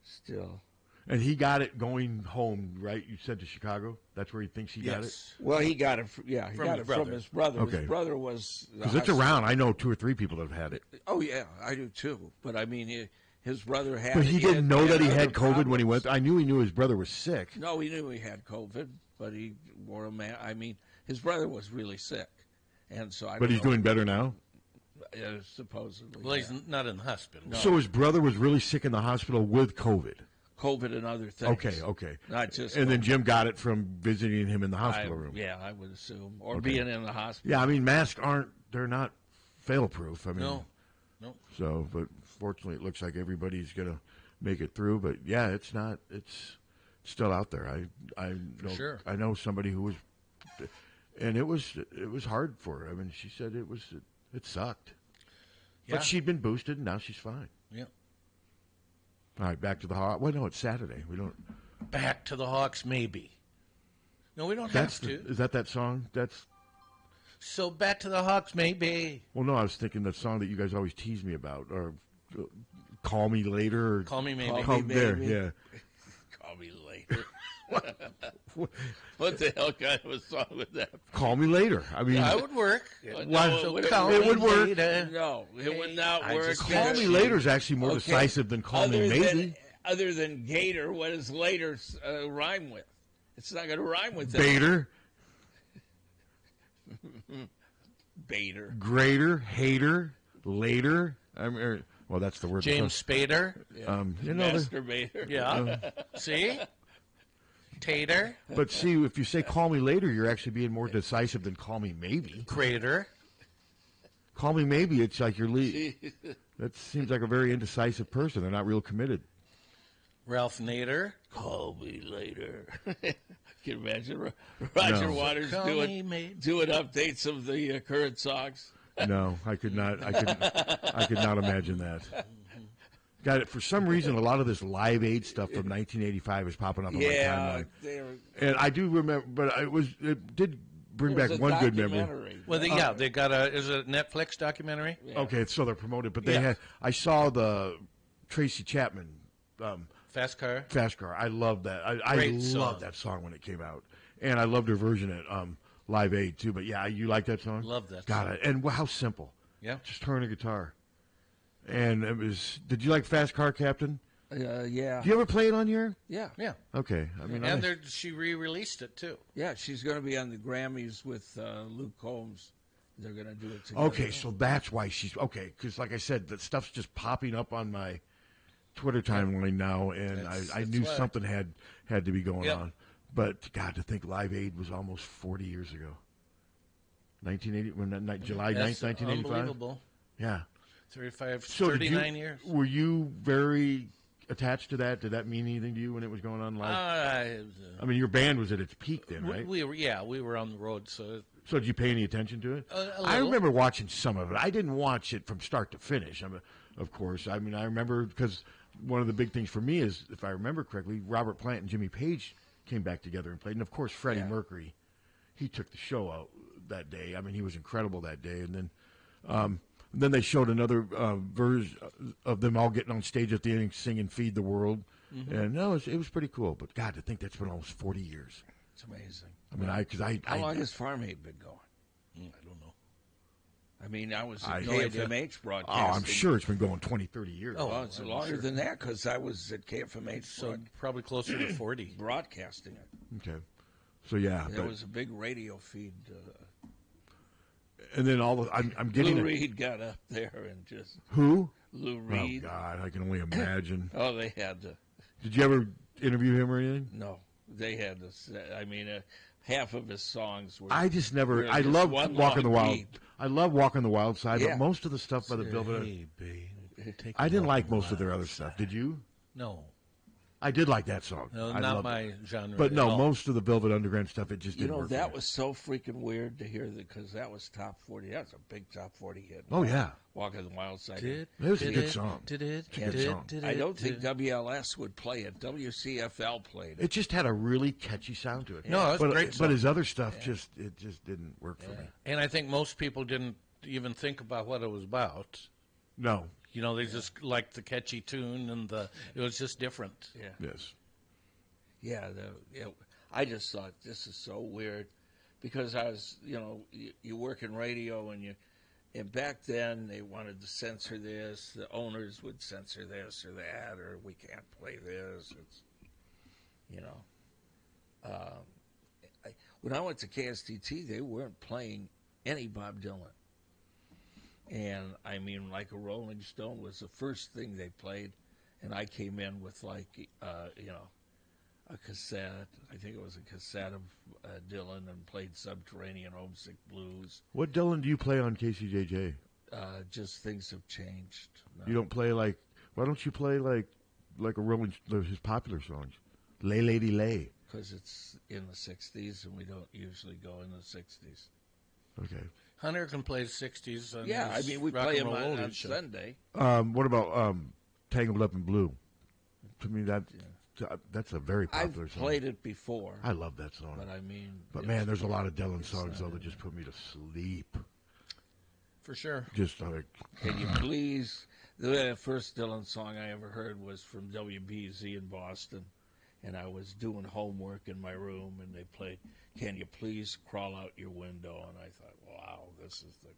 still. And he got it going home, right? You said to Chicago? That's where he thinks he got it? Well, he got it. He got it from his brother. Okay. His brother was. Because it's around. I know 2 or 3 people that have had it. Oh, yeah, I do too. But I mean, his brother had it. But he didn't know that he had COVID when he went. I knew he knew his brother was sick. No, he knew he had COVID, but he wore a mask. I mean, his brother was really sick. And so But he's doing better now? Supposedly. Well, he's not in the hospital. No. So his brother was really sick in the hospital with COVID? COVID and other things. Okay. Not just. And then Jim got it from visiting him in the hospital room. Yeah, I would assume, or being in the hospital. Yeah, I mean masks they're not fail-proof. I mean, no. So, but fortunately, it looks like everybody's gonna make it through. But yeah, it's not. It's still out there. I know. Sure. I know somebody who was, and it was hard for her. I mean, she said it sucked. Yeah. But she'd been boosted, and now she's fine. Yeah. All right, back to the Hawks. Well, no, it's Saturday. We don't. Back to the Hawks, maybe. No, we don't have to. Is that song? That's. So back to the Hawks, maybe. Well, no, I was thinking that song that you guys always tease me about, or Call Me Later. Or, Call Me Maybe. Call me there, yeah. Call me later. What the hell kind of a song was that? Call Me Later. I mean, that would work. Why? So It would work. No, it would not work. Call Me Later is actually more decisive than Call Me Maybe. other than Gator, what does later rhyme with? It's not going to rhyme with that. Bader, Bader. greater, hater, later. Well, that's the word. James Spader. Yeah. You know, Masturbator. Yeah. See? Tater. but see, if you say "call me later," you're actually being more decisive than "call me maybe." Crater. Call me maybe. It's like you're that seems like a very indecisive person. They're not real committed. Ralph Nader. Call me later. Can you imagine Roger Waters doing updates of the current songs? No, I could not. I could not imagine that. Got it. For some reason, a lot of this Live Aid stuff from 1985 is popping up on my timeline. And I do remember, but it did bring back one good memory. Well, they got is it a Netflix documentary? Yeah. Okay, so they're promoted, but they had. I saw the Tracy Chapman. Fast Car. Fast Car. I love that. I loved that song when it came out, and I loved her version at Live Aid too. But yeah, you like that song? Love that. Got it. And how simple. Yeah. Just turn a guitar. And it was. Did you like Fast Car Captain? Yeah. Do you ever play it on here? Yeah. Yeah. Okay. I mean, and she re-released it too. Yeah, she's going to be on the Grammys with Luke Combs. They're going to do it together. Okay, so that's why she's okay. Because like I said, the stuff's just popping up on my Twitter timeline now, and I knew something had to be going on. But God, to think Live Aid was almost 40 years ago. 1980, July 9th, 1985. Unbelievable. Yeah. 39 years. Were you very attached to that? Did that mean anything to you when it was going on live? I mean, your band was at its peak then, right? We were on the road, so. So did you pay any attention to it? I remember watching some of it. I didn't watch it from start to finish. Of course. I mean, I remember because one of the big things for me is, if I remember correctly, Robert Plant and Jimmy Page came back together and played, and of course Freddie Mercury, he took the show out that day. I mean, he was incredible that day, and then they showed another version of them all getting on stage at the end singing "Feed the World," and no, it was pretty cool. But God, to think that's been almost 40 years. It's amazing. I mean, how long has Farm Aid been going? I don't know. I mean, I was at KFMH broadcasting. Oh, I'm sure it's been going 20, 30 years. Oh, it's longer than that because I was at KFMH. So probably closer to 40. Broadcasting it. Okay. So, yeah. There was a big radio feed. And then I'm getting Lou Reed got up there and just. Who? Lou Reed. Oh, God, I can only imagine. They had to. Did you ever interview him or anything? No. They had to. I mean, half of his songs were. I just never. I love Walking the Wild. beat. I love Walking the Wild Side, but most of the stuff by the Velvet. Hey, babe, I didn't like most of their other stuff. Did you? No. I did like that song. No, I not loved my it. genre. But no, all. most of the Velvet Underground stuff, it just didn't work. That was so freaking weird to hear that because that was top 40. That was a big top 40 hit. Oh, yeah. Walking the Wild Side. It was a good song. I don't think WLS would play it. WCFL played it. It just had a really catchy sound to it. No, it was a great song. But his other stuff just didn't work for me. And I think most people didn't even think about what it was about. No. They just liked the catchy tune, and it was just different. Yeah. Yes. Yeah, I just thought this is so weird because I was, you work in radio and back then they wanted to censor this. The owners would censor this or that, or we can't play this. It's, when I went to KSTT, they weren't playing any Bob Dylan. And I mean, like a Rolling Stone was the first thing they played, and I came in with a cassette. I think it was a cassette of Dylan, and played Subterranean Homesick Blues. What Dylan do you play on KCJJ? Just Things Have Changed. No. You don't play why don't you play like a his popular songs? Lay Lady Lay. Because it's in the 60s, and we don't usually go in the 60s. Okay. Hunter can play 60s. I mean, we play him on Sunday. What about Tangled Up in Blue? To me, that's a very popular song. I've played it before. I love that song. But I mean... man, there's a lot of Dylan songs, though, that just put me to sleep. For sure. Just like... Can you please... The first Dylan song I ever heard was from WBZ in Boston, and I was doing homework in my room, and they played, Can You Please Crawl Out Your Window? And I thought, wow, this is the...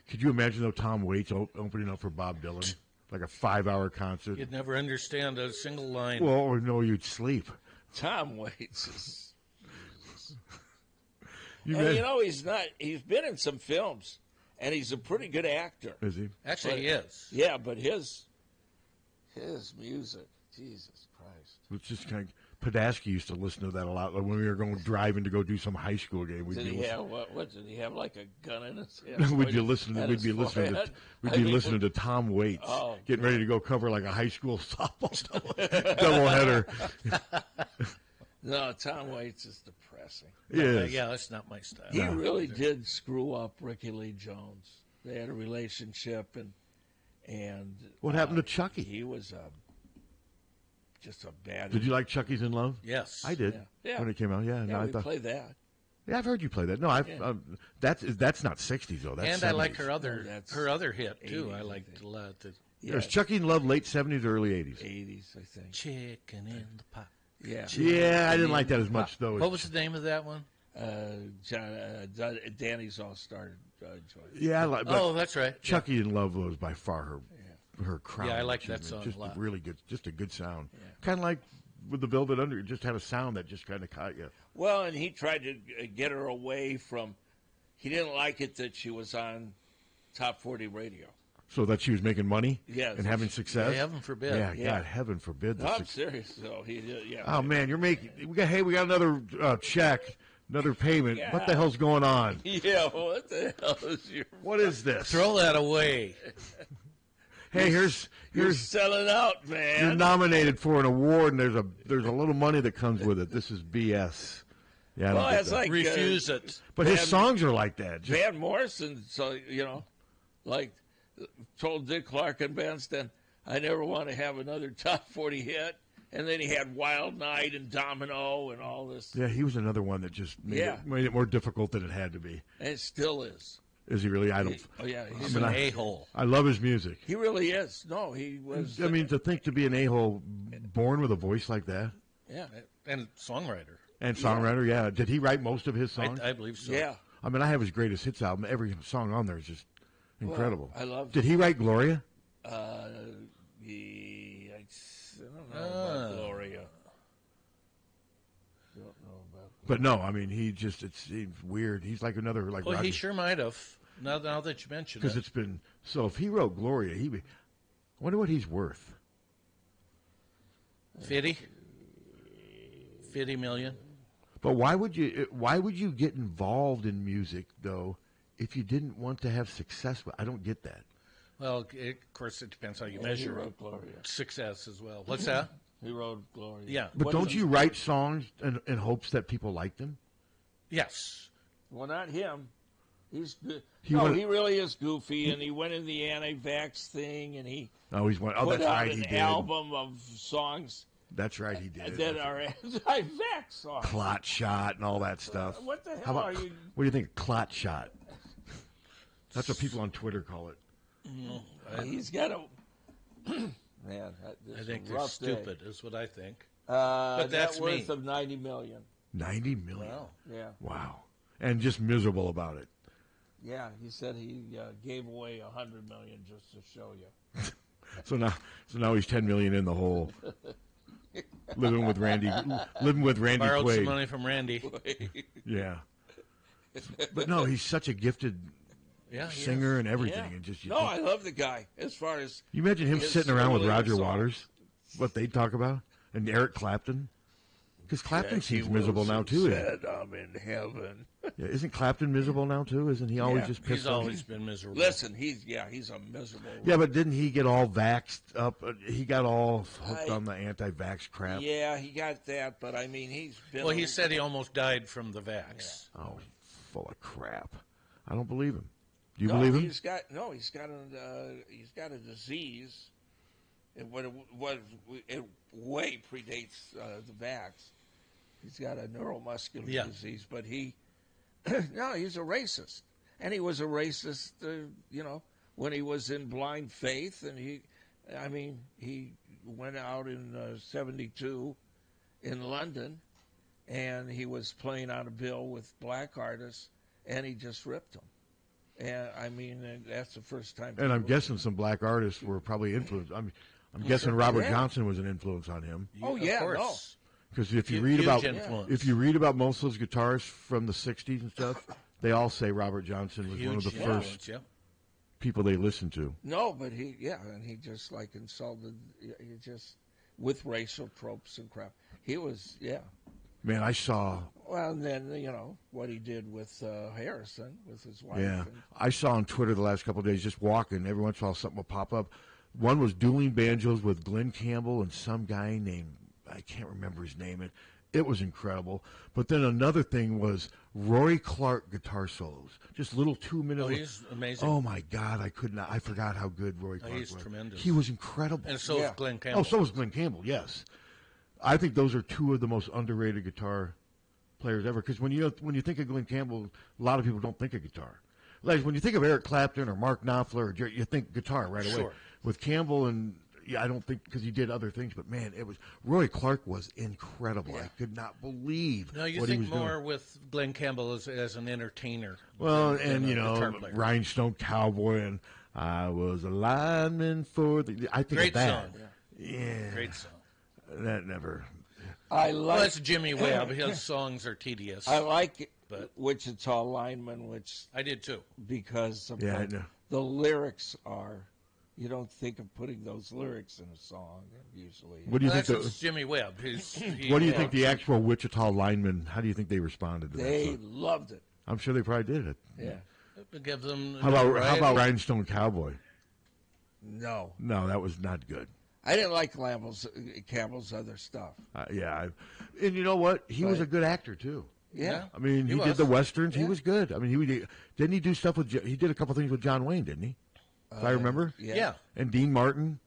Could you imagine, though, Tom Waits opening up for Bob Dylan? like a 5-hour concert. You'd never understand a single line. Well, or no, you'd sleep. Tom Waits is. You he's not. He's been in some films, and he's a pretty good actor. Is he? Actually, he is. Yeah, but his music, Jesus Christ. It's just kind of. Padaski used to listen to that a lot. Like when we were going driving to go do some high school game. Did he have what? Did he have like a gun in his head? We'd be listening to Tom Waits, getting ready to go cover like a high school softball doubleheader. No, Tom Waits is depressing. Yeah, that's not my style. He really did screw up Ricky Lee Jones. They had a relationship, and what happened to Chucky? He was just a bad. Did you like Chucky's in Love? Yes, I did. Yeah. When it came out, I played that. Yeah, I've heard you play that. No, that's not '60s though. That's and 70s. I like her other hit too. 80s, I liked a lot. There's Chucky in Love, late '70s, early '80s. '80s, I think. Chicken in the pot. Yeah. Yeah, I didn't like that as much though. What was the name of that one? Danny's All-Star Joint. Yeah, that's right. Chucky in Love was by far her crown. Yeah, I like that achievement. song Just a lot. really good, just a good sound. Yeah. Kind of like with the Velvet Under, it just had a sound that just kind of caught you. Well, and he tried to get her away from. He didn't like it that she was on Top 40 radio. So that she was making money, and having success. Yeah, heaven forbid. Yeah, God, heaven forbid. No, I'm serious. So he did. Yeah. Oh man, you're making. We got another check, another payment. Yeah. What the hell's going on? Yeah, what the hell is your? What is this? Throw that away. Hey, you're selling out, man. You're nominated for an award, and there's a little money that comes with it. This is BS. Yeah, well, it's like refuse it. But his songs are like that. Van Morrison, so like told Dick Clark and Benston, I never want to have another top 40 hit. And then he had Wild Night and Domino and all this. Yeah, he was another one that just made it more difficult than it had to be. And it still is. Is he really? I don't. He's an a-hole. I love his music. He really is. No, he was. I mean, to think to be an a-hole born with a voice like that. Yeah, and songwriter. And songwriter, yeah. Did he write most of his songs? I believe so. Yeah. I mean, I have his greatest hits album. Every song on there is just incredible. Well, I love. Did he write Gloria? I don't know about Gloria. Don't know about. But no, I mean, it's weird. He's like another like. Well, Roger. he sure might have. Now that you mention it, because it's been so. If he wrote Gloria, I wonder what he's worth. 50 million. But why would you get involved in music though if you didn't want to have success? I don't get that. Well, of course, it depends how you measure success as well. What's that? He wrote Gloria. Yeah, but don't you write songs in hopes that people like them? Yes. Well, not him. He's good. He He really is goofy, and he went in the anti-vax thing, and he put out right, he an did. album of songs. That's right, he did. That are anti-vax songs. Clot shot and all that stuff. What the hell are you? What do you think of clot shot? That's what people on Twitter call it. He's got a man. I think they're stupid, is what I think. But that's net worth of $90 million. $90 million. Wow. Yeah. Wow. And just miserable about it. Yeah, he said he gave away $100 million just to show you. So now he's $10 million in the hole. living with Randy Borrowed Quaid. some money from Randy. Yeah. But no, he's such a gifted singer and everything. Yeah. And just I love the guy. As far as you imagine him sitting around with Roger songs. Waters, what they talk about, and Eric Clapton. Because Clapton seems miserable now too. Said, I'm in heaven. Yeah, isn't Clapton miserable now too? Isn't he always just pissed He's off? always been miserable. Listen, he's a miserable. Yeah, but didn't he get all vaxxed up? He got all hooked on the anti-vax crap. Yeah, he got that, but I mean, he's been. Well, he said he almost died from the vax. Yeah. Oh, full of crap. I don't believe him. Do you believe him? He's got a disease. It way predates the vax. He's got a neuromuscular disease, but he's a racist, and he was a racist, when he was in Blind Faith, and he went out in '72 in London, and he was playing on a bill with black artists, and he just ripped them, And I mean, that's the first time. And I'm guessing some black artists were probably influenced. I'm guessing Robert Johnson was an influence on him. Oh yeah, of course. Because if you Huge read influence. about most of those guitarists from the '60s and stuff, they all say Robert Johnson was one of the first people they listened to. No, but and he just like insulted, he just with racial tropes and crap. He was, Man, I saw. Well, and then what he did with Harrison, with his wife. Yeah, I saw on Twitter the last couple of days, just walking. Every once in a while, something will pop up. One was dueling banjos with Glenn Campbell and some guy named, I can't remember his name. It was incredible. But then another thing was Roy Clark guitar solos, just little 2-minute. Oh, he's amazing. Oh my God, I forgot how good Roy Clark was. He's tremendous. He was incredible. And so is Glenn Campbell. Oh, so was Glenn Campbell. Yes, I think those are two of the most underrated guitar players ever. Because when you think of Glenn Campbell, a lot of people don't think of guitar. Like when you think of Eric Clapton or Mark Knopfler, you think guitar right away. Sure. With Campbell I don't think because he did other things, but man, Roy Clark was incredible. I could not believe No, you what think he was more doing. with Glenn Campbell as an entertainer. Well, than and a guitar player. Rhinestone Cowboy and I was a lineman for the. I think Great of that. song. Yeah, Great song. that never. Well, that's Jimmy Webb. His songs are tedious. I like it, But- Wichita Lineman, which I did too. because of I know. the lyrics are. You don't think of putting those lyrics in a song usually. What do you Well, think? that's Jimmy Webb. What do you think the actual Wichita linemen? How do you think they responded to They that? Song? loved it. I'm sure they probably did it. Yeah. Give them. How about Rhinestone Cowboy? No, No, that was not good. I didn't like Campbell's other stuff. And you know what? He was a good actor too. Yeah. I mean, he did was. the westerns. He was good. I mean, didn't he do stuff with? He did a couple things with John Wayne, didn't he? If I remember. Yeah. And Dean Martin.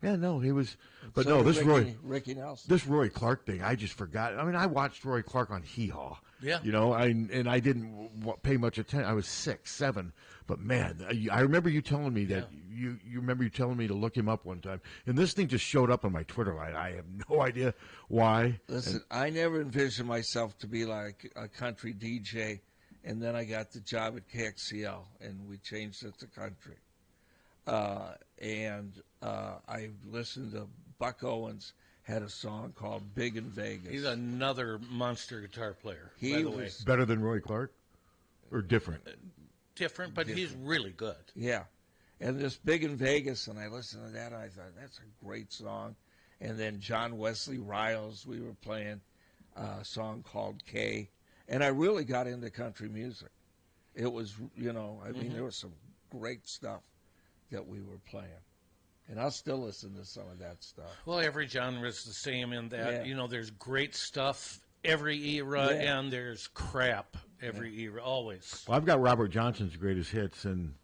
Yeah, no, he was. But So no, this Ricky Nelson. this Roy Clark thing, I just forgot. I mean, I watched Roy Clark on Hee Haw. Yeah. I didn't pay much attention. I was 6, 7, but man, I remember you telling me that you remember you telling me to look him up one time, and this thing just showed up on my Twitter line. I have no idea why. Listen, I never envisioned myself to be like a country DJ, and then I got the job at KXCL, and we changed it to country. I listened to Buck Owens had a song called Big in Vegas. He's another monster guitar player. He by the was- way. Better than Roy Clark, or different? Different, but he's really good. Yeah. And this Big in Vegas, and I listened to that, and I thought, that's a great song. And then John Wesley Riles, we were playing a song called K. And I really got into country music. It was, there was some great stuff that we were playing. And I'll still listen to some of that stuff. Well, every genre is the same in that, Yeah. there's great stuff every era, and there's crap every era, always. Well, I've got Robert Johnson's greatest hits, and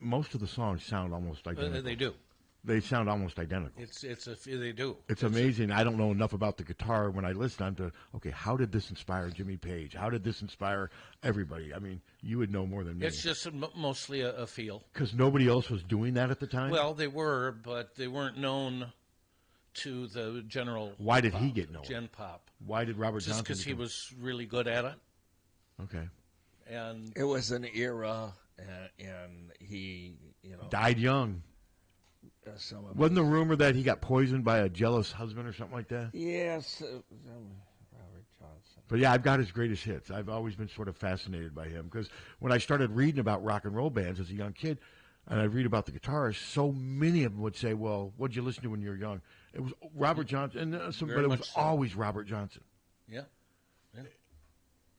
most of the songs sound almost identical. They do. They sound almost identical. They do. It's amazing. I don't know enough about the guitar. When I listen, I'm to, okay, how did this inspire Jimmy Page? How did this inspire everybody? I mean, you would know more than me. It's just mostly a feel. Because nobody else was doing that at the time? Well, they were, but they weren't known to the general. Why did he get known? Gen pop. Why did Robert Just Johnson? because he was really good at it. Okay. And It was an era, and he, Died young. some of Wasn't the rumor that he got poisoned by a jealous husband or something like that? Yes, Robert Johnson. But yeah, I've got his greatest hits. I've always been sort of fascinated by him because when I started reading about rock and roll bands as a young kid, and I read about the guitarists, so many of them would say, "Well, what'd you listen to when you were young?" It was Robert Johnson, and but Very it was much so. always Robert Johnson. yeah.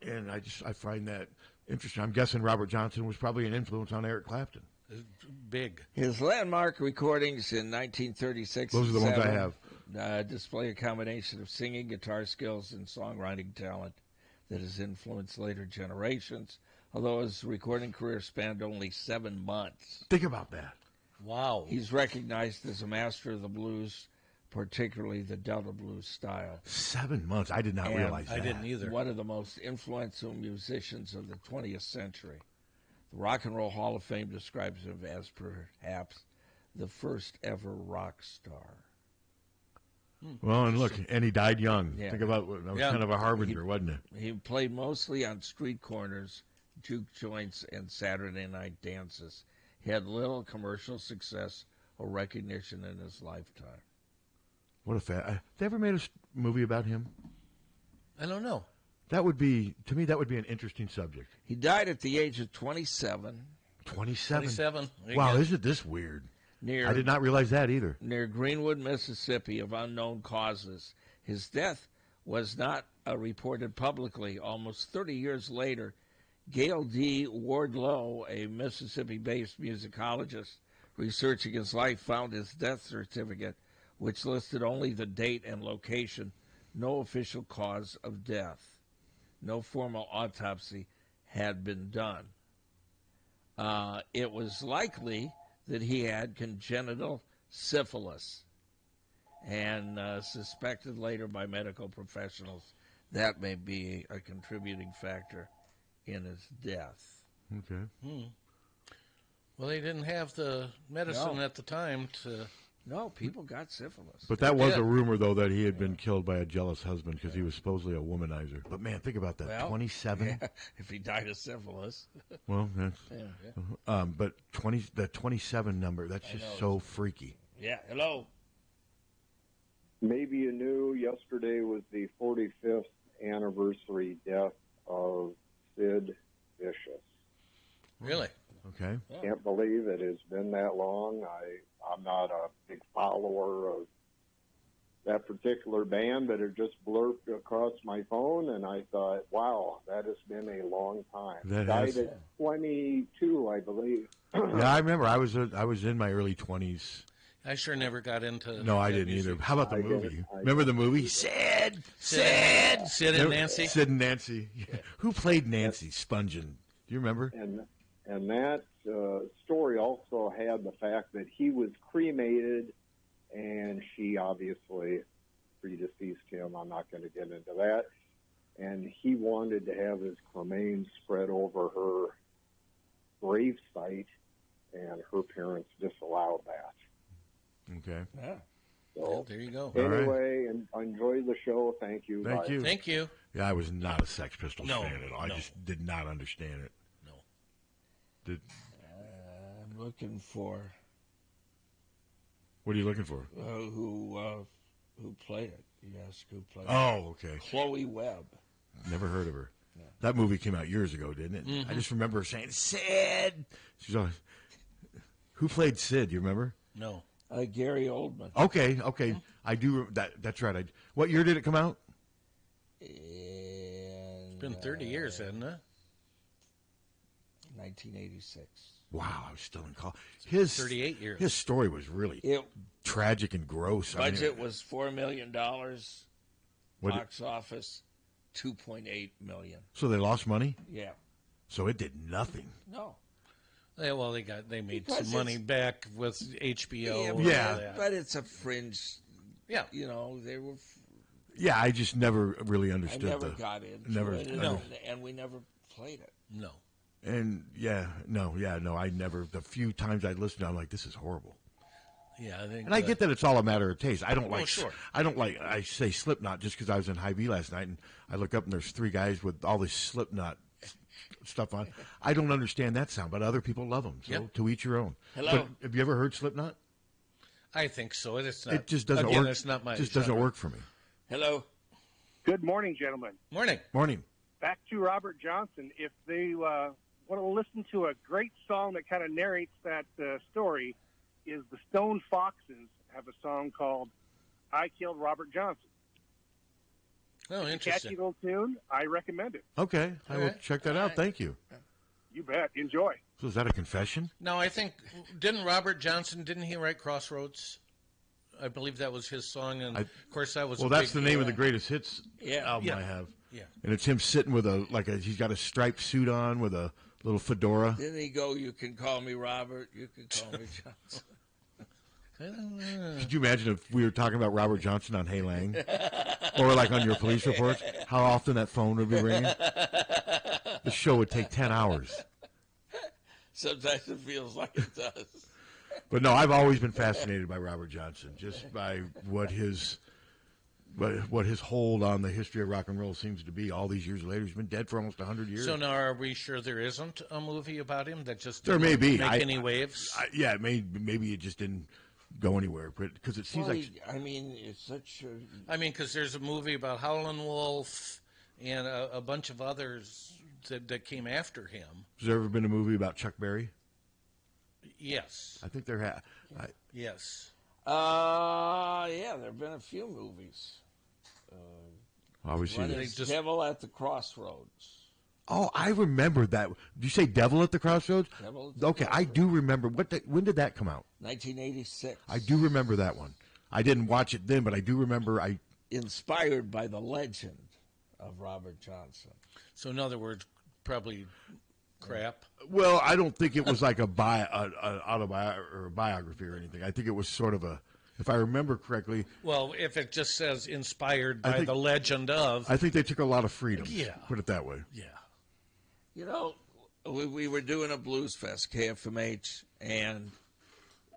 And I find that interesting. I'm guessing Robert Johnson was probably an influence on Eric Clapton. Big. His landmark recordings in 1936 Those are the and ones I 7, have. display a combination of singing, guitar skills, and songwriting talent that has influenced later generations, although his recording career spanned only 7 months. Think about that. Wow. He's recognized as a master of the blues, particularly the Delta blues style. 7 months. I did not And realize that. I didn't either. One of the most influential musicians of the 20th century. The Rock and Roll Hall of Fame describes him as perhaps the first ever rock star. Well, and look, and he died young. Yeah. Think about that was kind of a harbinger, wasn't it? He played mostly on street corners, juke joints, and Saturday night dances. He had little commercial success or recognition in his lifetime. What they ever made a movie about him? I don't know. That would be, to me, that would be an interesting subject. He died at the age of 27. 27? 27. Wow, isn't this weird? I did not realize that either. Near Greenwood, Mississippi, of unknown causes. His death was not reported publicly. Almost 30 years later, Gail D. Wardlow, a Mississippi-based musicologist researching his life, found his death certificate, which listed only the date and location, no official cause of death. No formal autopsy had been done. It was likely that he had congenital syphilis, and suspected later by medical professionals that may be a contributing factor in his death. Okay. Well, they didn't have the medicine at the time to... No, people got syphilis. But that was a rumor, though, that he had been killed by a jealous husband because he was supposedly a womanizer. But, man, think about that. 27? Yeah, if he died of syphilis. Well, that's... but the 27 number, that's just so freaky. Yeah, hello. Maybe you knew yesterday was the 45th anniversary death of Sid Vicious. Really? Okay. Can't believe it has been that long. I'm not a big follower of that particular band, but it just blurred across my phone, and I thought, wow, that has been a long time. Died at 22, I believe. Yeah, I remember. I was in my early 20s. I sure never got into... No, I didn't either. How about the movie? Remember the movie? Sid and Nancy? Sid and Nancy. Who played Nancy Spungen? Do you remember? And that story also had the fact that he was cremated, and she obviously predeceased him. I'm not going to get into that. And he wanted to have his cremains spread over her grave site, and her parents disallowed that. Okay. Yeah. So, there you go. Anyway, enjoy the show. Thank you. Thank Bye. you. Thank you. Yeah, I was not a Sex Pistols No, fan at all. no. I just did not understand it. No. I'm looking for... What are you looking for? Who played it? Yes, who played it? Oh, okay. Chloe Webb. Never heard of her. No. That movie came out years ago, didn't it? Mm-hmm. I just remember saying, Sid! She's always... Who played Sid? You remember? No. Gary Oldman. Okay. I do. That's right. What year did it come out? It's been 30 years, hasn't it? 1986. Wow, I was still in college. 38 years. His story was really tragic and gross. Budget was $4 million. Box office, $2.8 million. So they lost money? Yeah. So it did nothing. No. Yeah, well, they made some money back with HBO. Yeah. But it's a fringe. Yeah. You know, they were. Yeah, I just never really understood. I never got into it. And we never played it. No. And I never. The few times I listened, I'm like, this is horrible. Yeah, I get that it's all a matter of taste. I don't like. Sure. I don't like. I say Slipknot just because I was in Hy-Vee last night and I look up and there's three guys with all this Slipknot stuff on. I don't understand that sound, but other people love them. So to each your own. Hello. But have you ever heard Slipknot? I think so. It's not. It just doesn't work. It's not my. Just doesn't work for me. Hello. Good morning, gentlemen. Morning. Morning. Back to Robert Johnson. If they want to listen to a great song that kind of narrates that story, is the Stone Foxes have a song called "I Killed Robert Johnson." Oh, interesting. Catchy little tune. I recommend it. Okay, I will check that out. Thank you. You bet. Enjoy. So is that a confession? No, I think didn't Robert Johnson? Didn't he write Crossroads? I believe that was his song, and of course that was. Well, that's the name of the greatest hits album I have. Yeah, and it's him sitting with he's got a striped suit on with a little fedora. Didn't he go? You can call me Robert. You can call me Johnson. Could you imagine if we were talking about Robert Johnson on Hey Lang? Or like on your police reports? How often that phone would be ringing? The show would take 10 hours. Sometimes it feels like it does. But no, I've always been fascinated by Robert Johnson, just by what his what his hold on the history of rock and roll seems to be all these years later. He's been dead for almost 100 years. So now, are we sure there isn't a movie about him that just there didn't may be make any waves? Yeah, maybe it just didn't go anywhere, but because it seems like it's such. Because there's a movie about Howlin' Wolf and a bunch of others that came after him. Has there ever been a movie about Chuck Berry? Yes. I think there has. Yes. Yeah, there have been a few movies. Obviously, One is Devil at the Crossroads. Oh, I remember that. Did you say Devil at the Crossroads? Devil at the Okay, I do remember. When did that come out? 1986. I do remember that one. I didn't watch it then, but I do remember. Inspired by the legend of Robert Johnson. So in other words, probably crap. Well, I don't think it was like a biography or anything. I think it was sort of a, if I remember correctly. Well, if it just says inspired by the legend of. I think they took a lot of freedom. Yeah. Put it that way. Yeah. You know, we were doing a blues fest, KFMH, and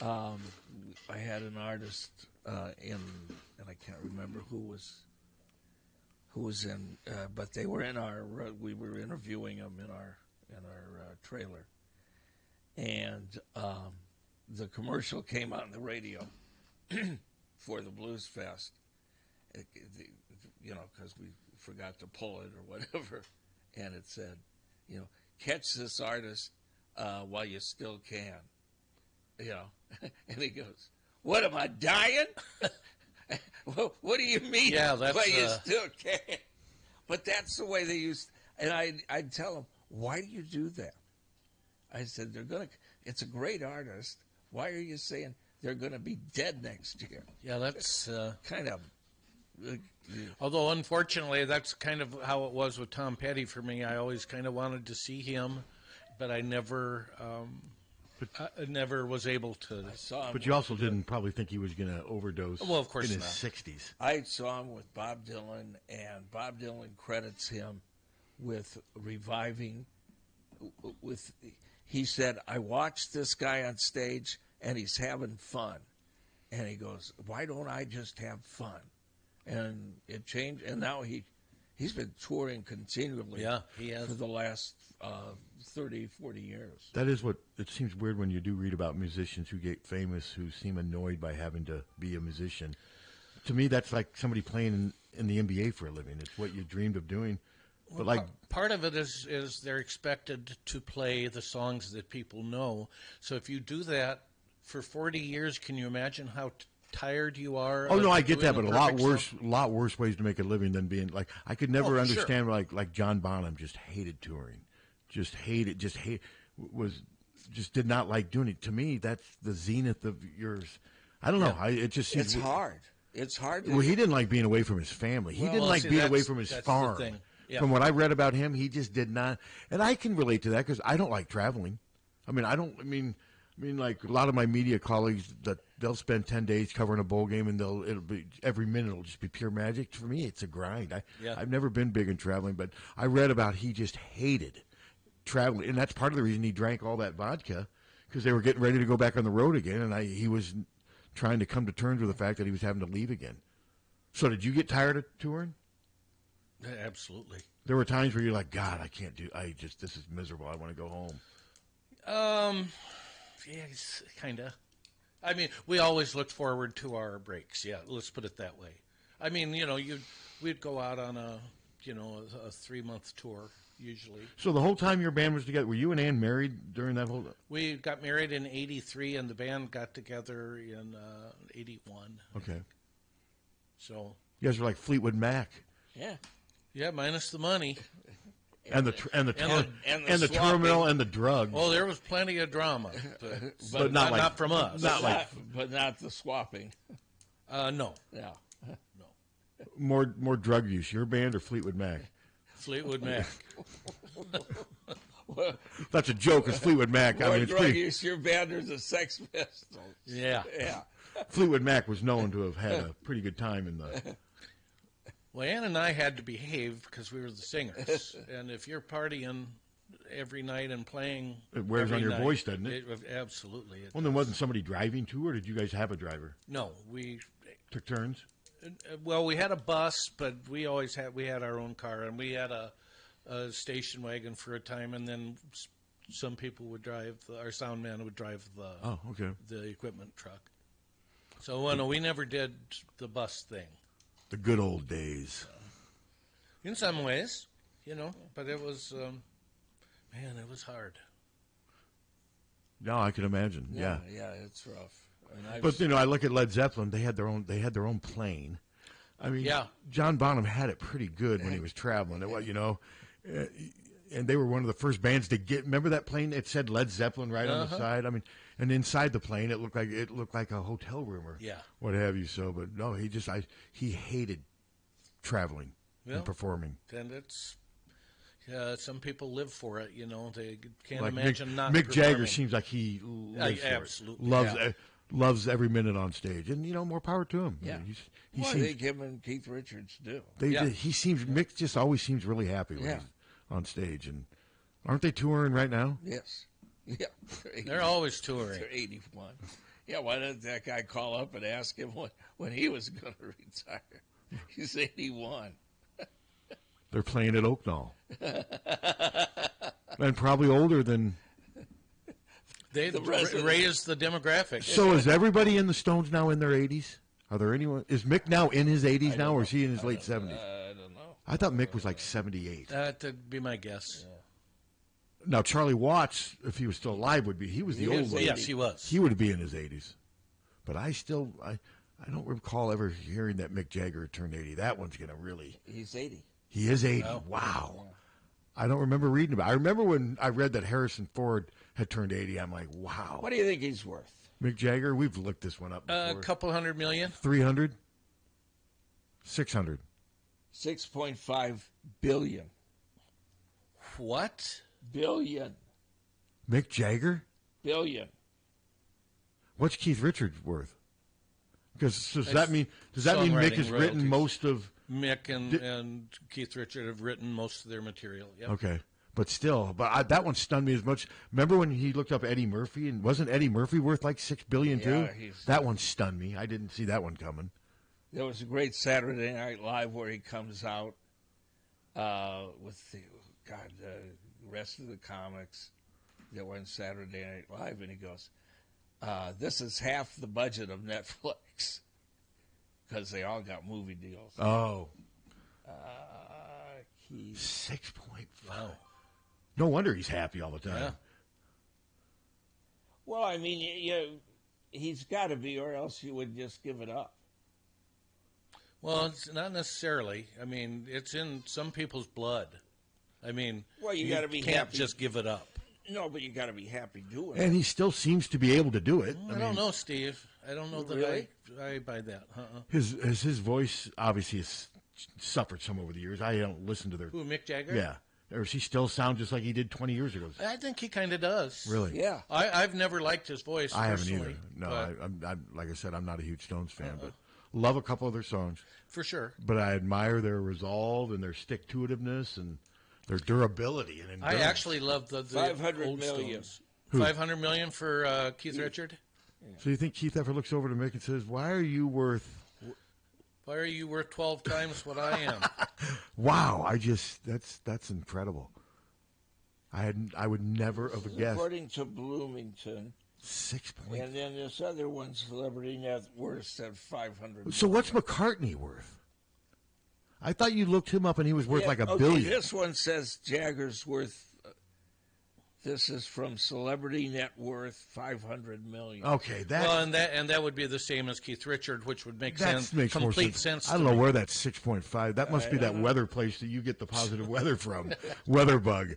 I had an artist and I can't remember who was in, but they were in we were interviewing them in our trailer, and the commercial came on the radio for the blues fest, because we forgot to pull it or whatever, and it said, catch this artist while you still can, and he goes, what, am I dying? What do you mean? Yeah, that's while you still can? But that's the way they used, and I'd tell them, why do you do that? I said, it's a great artist. Why are you saying they're going to be dead next year? Yeah, that's kind of. Although, unfortunately, that's kind of how it was with Tom Petty for me. I always kind of wanted to see him, but I never was able to. I saw him. But you also didn't probably think he was going to overdose well, of course in not. his 60s. I saw him with Bob Dylan, and Bob Dylan credits him with reviving. He said, I watched this guy on stage, and he's having fun. And he goes, why don't I just have fun? And it changed, and now he's been touring continually he has. for the last 30, 40 years. That is what it seems weird when you do read about musicians who get famous who seem annoyed by having to be a musician. To me, that's like somebody playing in the NBA for a living. It's what you dreamed of doing. But Well, part of it is they're expected to play the songs that people know. So if you do that for 40 years, can you imagine how tired you are? Oh no, I get that, doing but the perfect a lot worse ways to make a living than being like. I could never for understand like John Bonham just hated touring, just did not like doing it. To me, that's the zenith of yours. I don't know. It just seems It's hard. It's hard. Well, he didn't like being away from his family. He didn't like being away from his farm. Yeah. From what I read about him, he just did not. And I can relate to that because I don't like traveling. I mean, like a lot of my media colleagues, that they'll spend 10 days covering a bowl game, and it'll be every minute will just be pure magic. For me, it's a grind. I've never been big in traveling, but I read about he just hated traveling, and that's part of the reason he drank all that vodka, because they were getting ready to go back on the road again, and he was trying to come to terms with the fact that he was having to leave again. So, did you get tired of touring? Absolutely. There were times where you're like, God, I can't do. This is miserable. I want to go home. Yeah, kind of. I mean, we always looked forward to our breaks. Yeah, let's put it that way. I mean, we'd go out on a 3-month tour usually. So the whole time your band was together, were you and Ann married during that whole? We got married in '83, and the band got together in '81. Okay. So you guys were like Fleetwood Mac. Yeah, minus the money. And the turmoil and the drugs. Oh, there was plenty of drama, but not from us. But not the swapping. No. Yeah. No. More drug use. Your band or Fleetwood Mac? Fleetwood Mac. That's a joke. It's Fleetwood Mac. More drug use. Your band or the Sex Pistols. Yeah. Fleetwood Mac was known to have had a pretty good time in the. Well, Ann and I had to behave because we were the singers. And if you're partying every night and playing, it wears on your voice, doesn't it? Absolutely. Well, then wasn't somebody driving too, or did you guys have a driver? No, we took turns. Well, we had a bus, but we had our own car, and we had a station wagon for a time, and then some people would drive. Our sound man would drive the equipment truck. So no, we never did the bus thing. The good old days. In some ways, but it was, man, it was hard. No, I can imagine. Yeah, it's rough. But I look at Led Zeppelin. They had their own plane. I mean, John Bonham had it pretty good when he was traveling. And they were one of the first bands to get. Remember that plane? It said Led Zeppelin right on the side. I mean, and inside the plane, it looked like a hotel room or what have you. So, but no, he hated traveling and performing. And it's. Some people live for it, They can't imagine not. Mick Jagger seems like he lives for absolutely it. Loves every minute on stage, and more power to him. Yeah, he seems, they give him Keith Richards do. Mick just always seems really happy when he's on stage, and aren't they touring right now? Yes, yeah, they're always touring. They're 81. Yeah, why didn't that guy call up and ask him when he was going to retire? He's 81. They're playing at Oaknall. And probably older than... They raised the demographic. So is everybody in the Stones now in their 80s? Are there anyone... Is Mick now in his 80s now, or is he in his late 70s? I don't know. I thought Mick was like 78. That'd be my guess. Yeah. Now, Charlie Watts, if he was still alive, would be... He was the old one. Yes, he was. He would be in his 80s. But I don't recall ever hearing that Mick Jagger turned 80. That one's going to really... He's 80. He is 80. Wow. Yeah. I don't remember reading about it. I remember when I read that Harrison Ford had turned 80. I'm like, wow. What do you think he's worth? Mick Jagger, we've looked this one up before. A couple $100 million. 300? 600. 6.5 billion. What? Billion. Mick Jagger? Billion. What's Keith Richards worth? Because does that mean Mick has written most of... Mick and Keith Richards have written most of their material. Yep. Okay. But still, that one stunned me as much. Remember when he looked up Eddie Murphy, and wasn't Eddie Murphy worth like $6 billion too? That one stunned me. I didn't see that one coming. There was a great Saturday Night Live where he comes out with the rest of the comics that were on Saturday Night Live, and he goes, "This is half the budget of Netflix." Because they all got movie deals. Oh. 6.5. Wow. No wonder he's happy all the time. Yeah. Well, I mean, he's got to be, or else you would just give it up. Well, it's not necessarily. I mean, it's in some people's blood. I mean, you got to be can't happy. Just give it up. No, but you got to be happy doing it. And he still seems to be able to do it. I don't know, Steve. I don't know that really? I buy that. His voice obviously has suffered some over the years. I don't listen to their... Who, Mick Jagger? Yeah. Or does he still sound just like he did 20 years ago? I think he kind of does. Really? Yeah. I've never liked his voice I haven't personally. either. No, I'm like I said, I'm not a huge Stones fan, but love a couple of their songs. For sure. But I admire their resolve and their stick-to-itiveness and their durability and endurance. I actually love the 500 old million. Stones. 500 million for Keith Richards? Yeah. So you think Keith ever looks over to Mick and says, why are you worth 12 times what I am? Wow, that's incredible. I would never have guessed. According to Bloomington, 6 and then this other one, Celebrity Net Worth, said 500. So what's McCartney worth? I thought you looked him up and he was worth like $1 billion. This one says Jagger's worth. This is from Celebrity Net Worth, $500 million. Okay, and that would be the same as Keith Richards, which would make complete sense. I don't know where that's 6.5. That must be that weather place that you get the positive weather from, Weatherbug.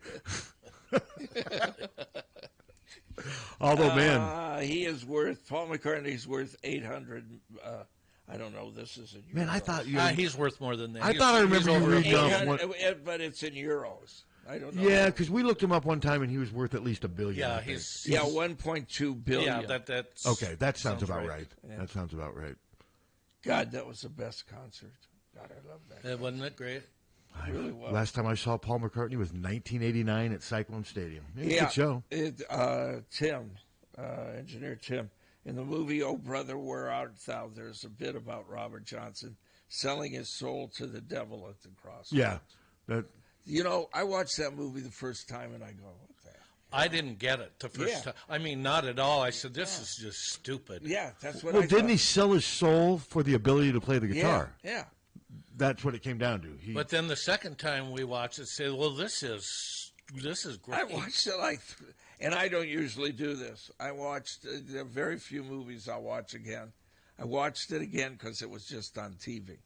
Although, man, he is worth. Paul McCartney's worth 800. I don't know. This is in euros. Man, I thought he's worth more than that. I thought I remember you reading off but it's in euros. I don't know. Yeah, because we looked him up one time and he was worth at least $1 billion. Yeah, he's 1.2 billion. Yeah, that's okay. That sounds about right. Yeah. That sounds about right. God, that was the best concert. God, I love that. Wasn't it great? Really was. Last time I saw Paul McCartney was 1989 at Cyclone Stadium. Good show. Tim, engineer Tim, in the movie "Oh Brother, Where Art Thou?" There's a bit about Robert Johnson selling his soul to the devil at the cross. Yeah. That, I watched that movie the first time, and I go, what the hell? I didn't get it the first time. I mean, not at all. I said, this is just stupid. Yeah, that's what well, I didn't thought. he sell his soul for the ability to play the guitar? Yeah. That's what it came down to. But then the second time we watched it, said, well, this is great. I watched it and I don't usually do this. I watched, there are very few movies I'll watch again. I watched it again because it was just on TV.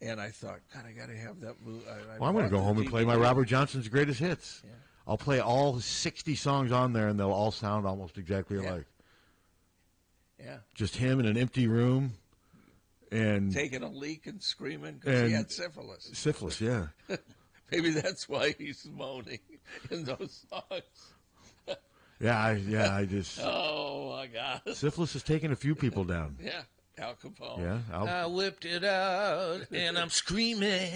And I thought, God, I got to have that movie. I'm going to go home and play my Robert Johnson's Greatest Hits. Yeah. I'll play all 60 songs on there, and they'll all sound almost exactly alike. Yeah. Just him in an empty room. And taking a leak and screaming because he had syphilis. Syphilis, yeah. Maybe that's why he's moaning in those songs. I just... Oh, my God. Syphilis has taken a few people down. Yeah, Al Capone. Yeah, I whipped it out, and I'm screaming.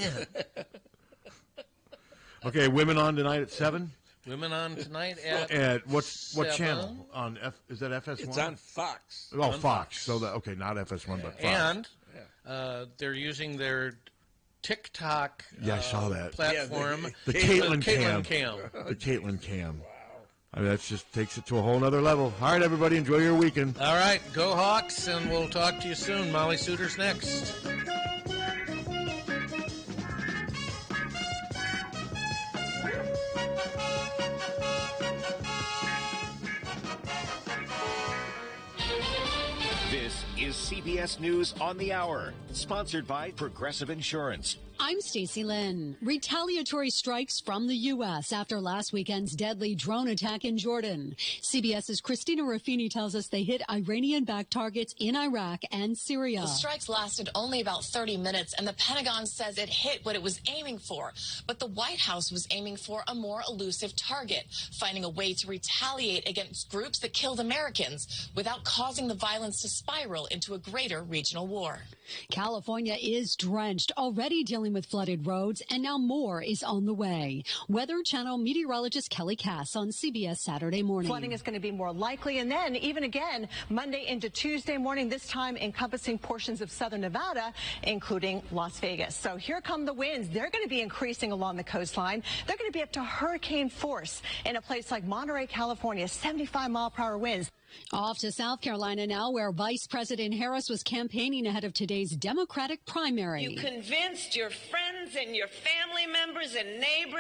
Okay, Women On tonight at 7? Women On tonight at what 7? channel? On is that FS1? It's on Fox. Oh, Fox. So, not FS1, but Fox. And they're using their TikTok I saw that. platform. The Caitlin Cam. The Caitlin Cam. Wow. I mean, that just takes it to a whole other level. All right, everybody, enjoy your weekend. All right, go Hawks, and we'll talk to you soon. Molly Suter's next. This is CBS News on the Hour, sponsored by Progressive Insurance. I'm Stacey Lynn. Retaliatory strikes from the U.S. after last weekend's deadly drone attack in Jordan. CBS's Christina Raffini tells us they hit Iranian-backed targets in Iraq and Syria. The strikes lasted only about 30 minutes, and the Pentagon says it hit what it was aiming for. But the White House was aiming for a more elusive target, finding a way to retaliate against groups that killed Americans without causing the violence to spiral into a greater regional war. California is drenched, already dealing with flooded roads, and now more is on the way. Weather Channel meteorologist Kelly Cass on CBS Saturday morning. Flooding is going to be more likely, and then even again Monday into Tuesday morning, this time encompassing portions of southern Nevada, including Las Vegas. So here come the winds. They're going to be increasing along the coastline. They're going to be up to hurricane force in a place like Monterey, California, 75-mile-per-hour winds. Off to South Carolina now, where Vice President Harris was campaigning ahead of today's Democratic primary. You convinced your friends and your family members and neighbors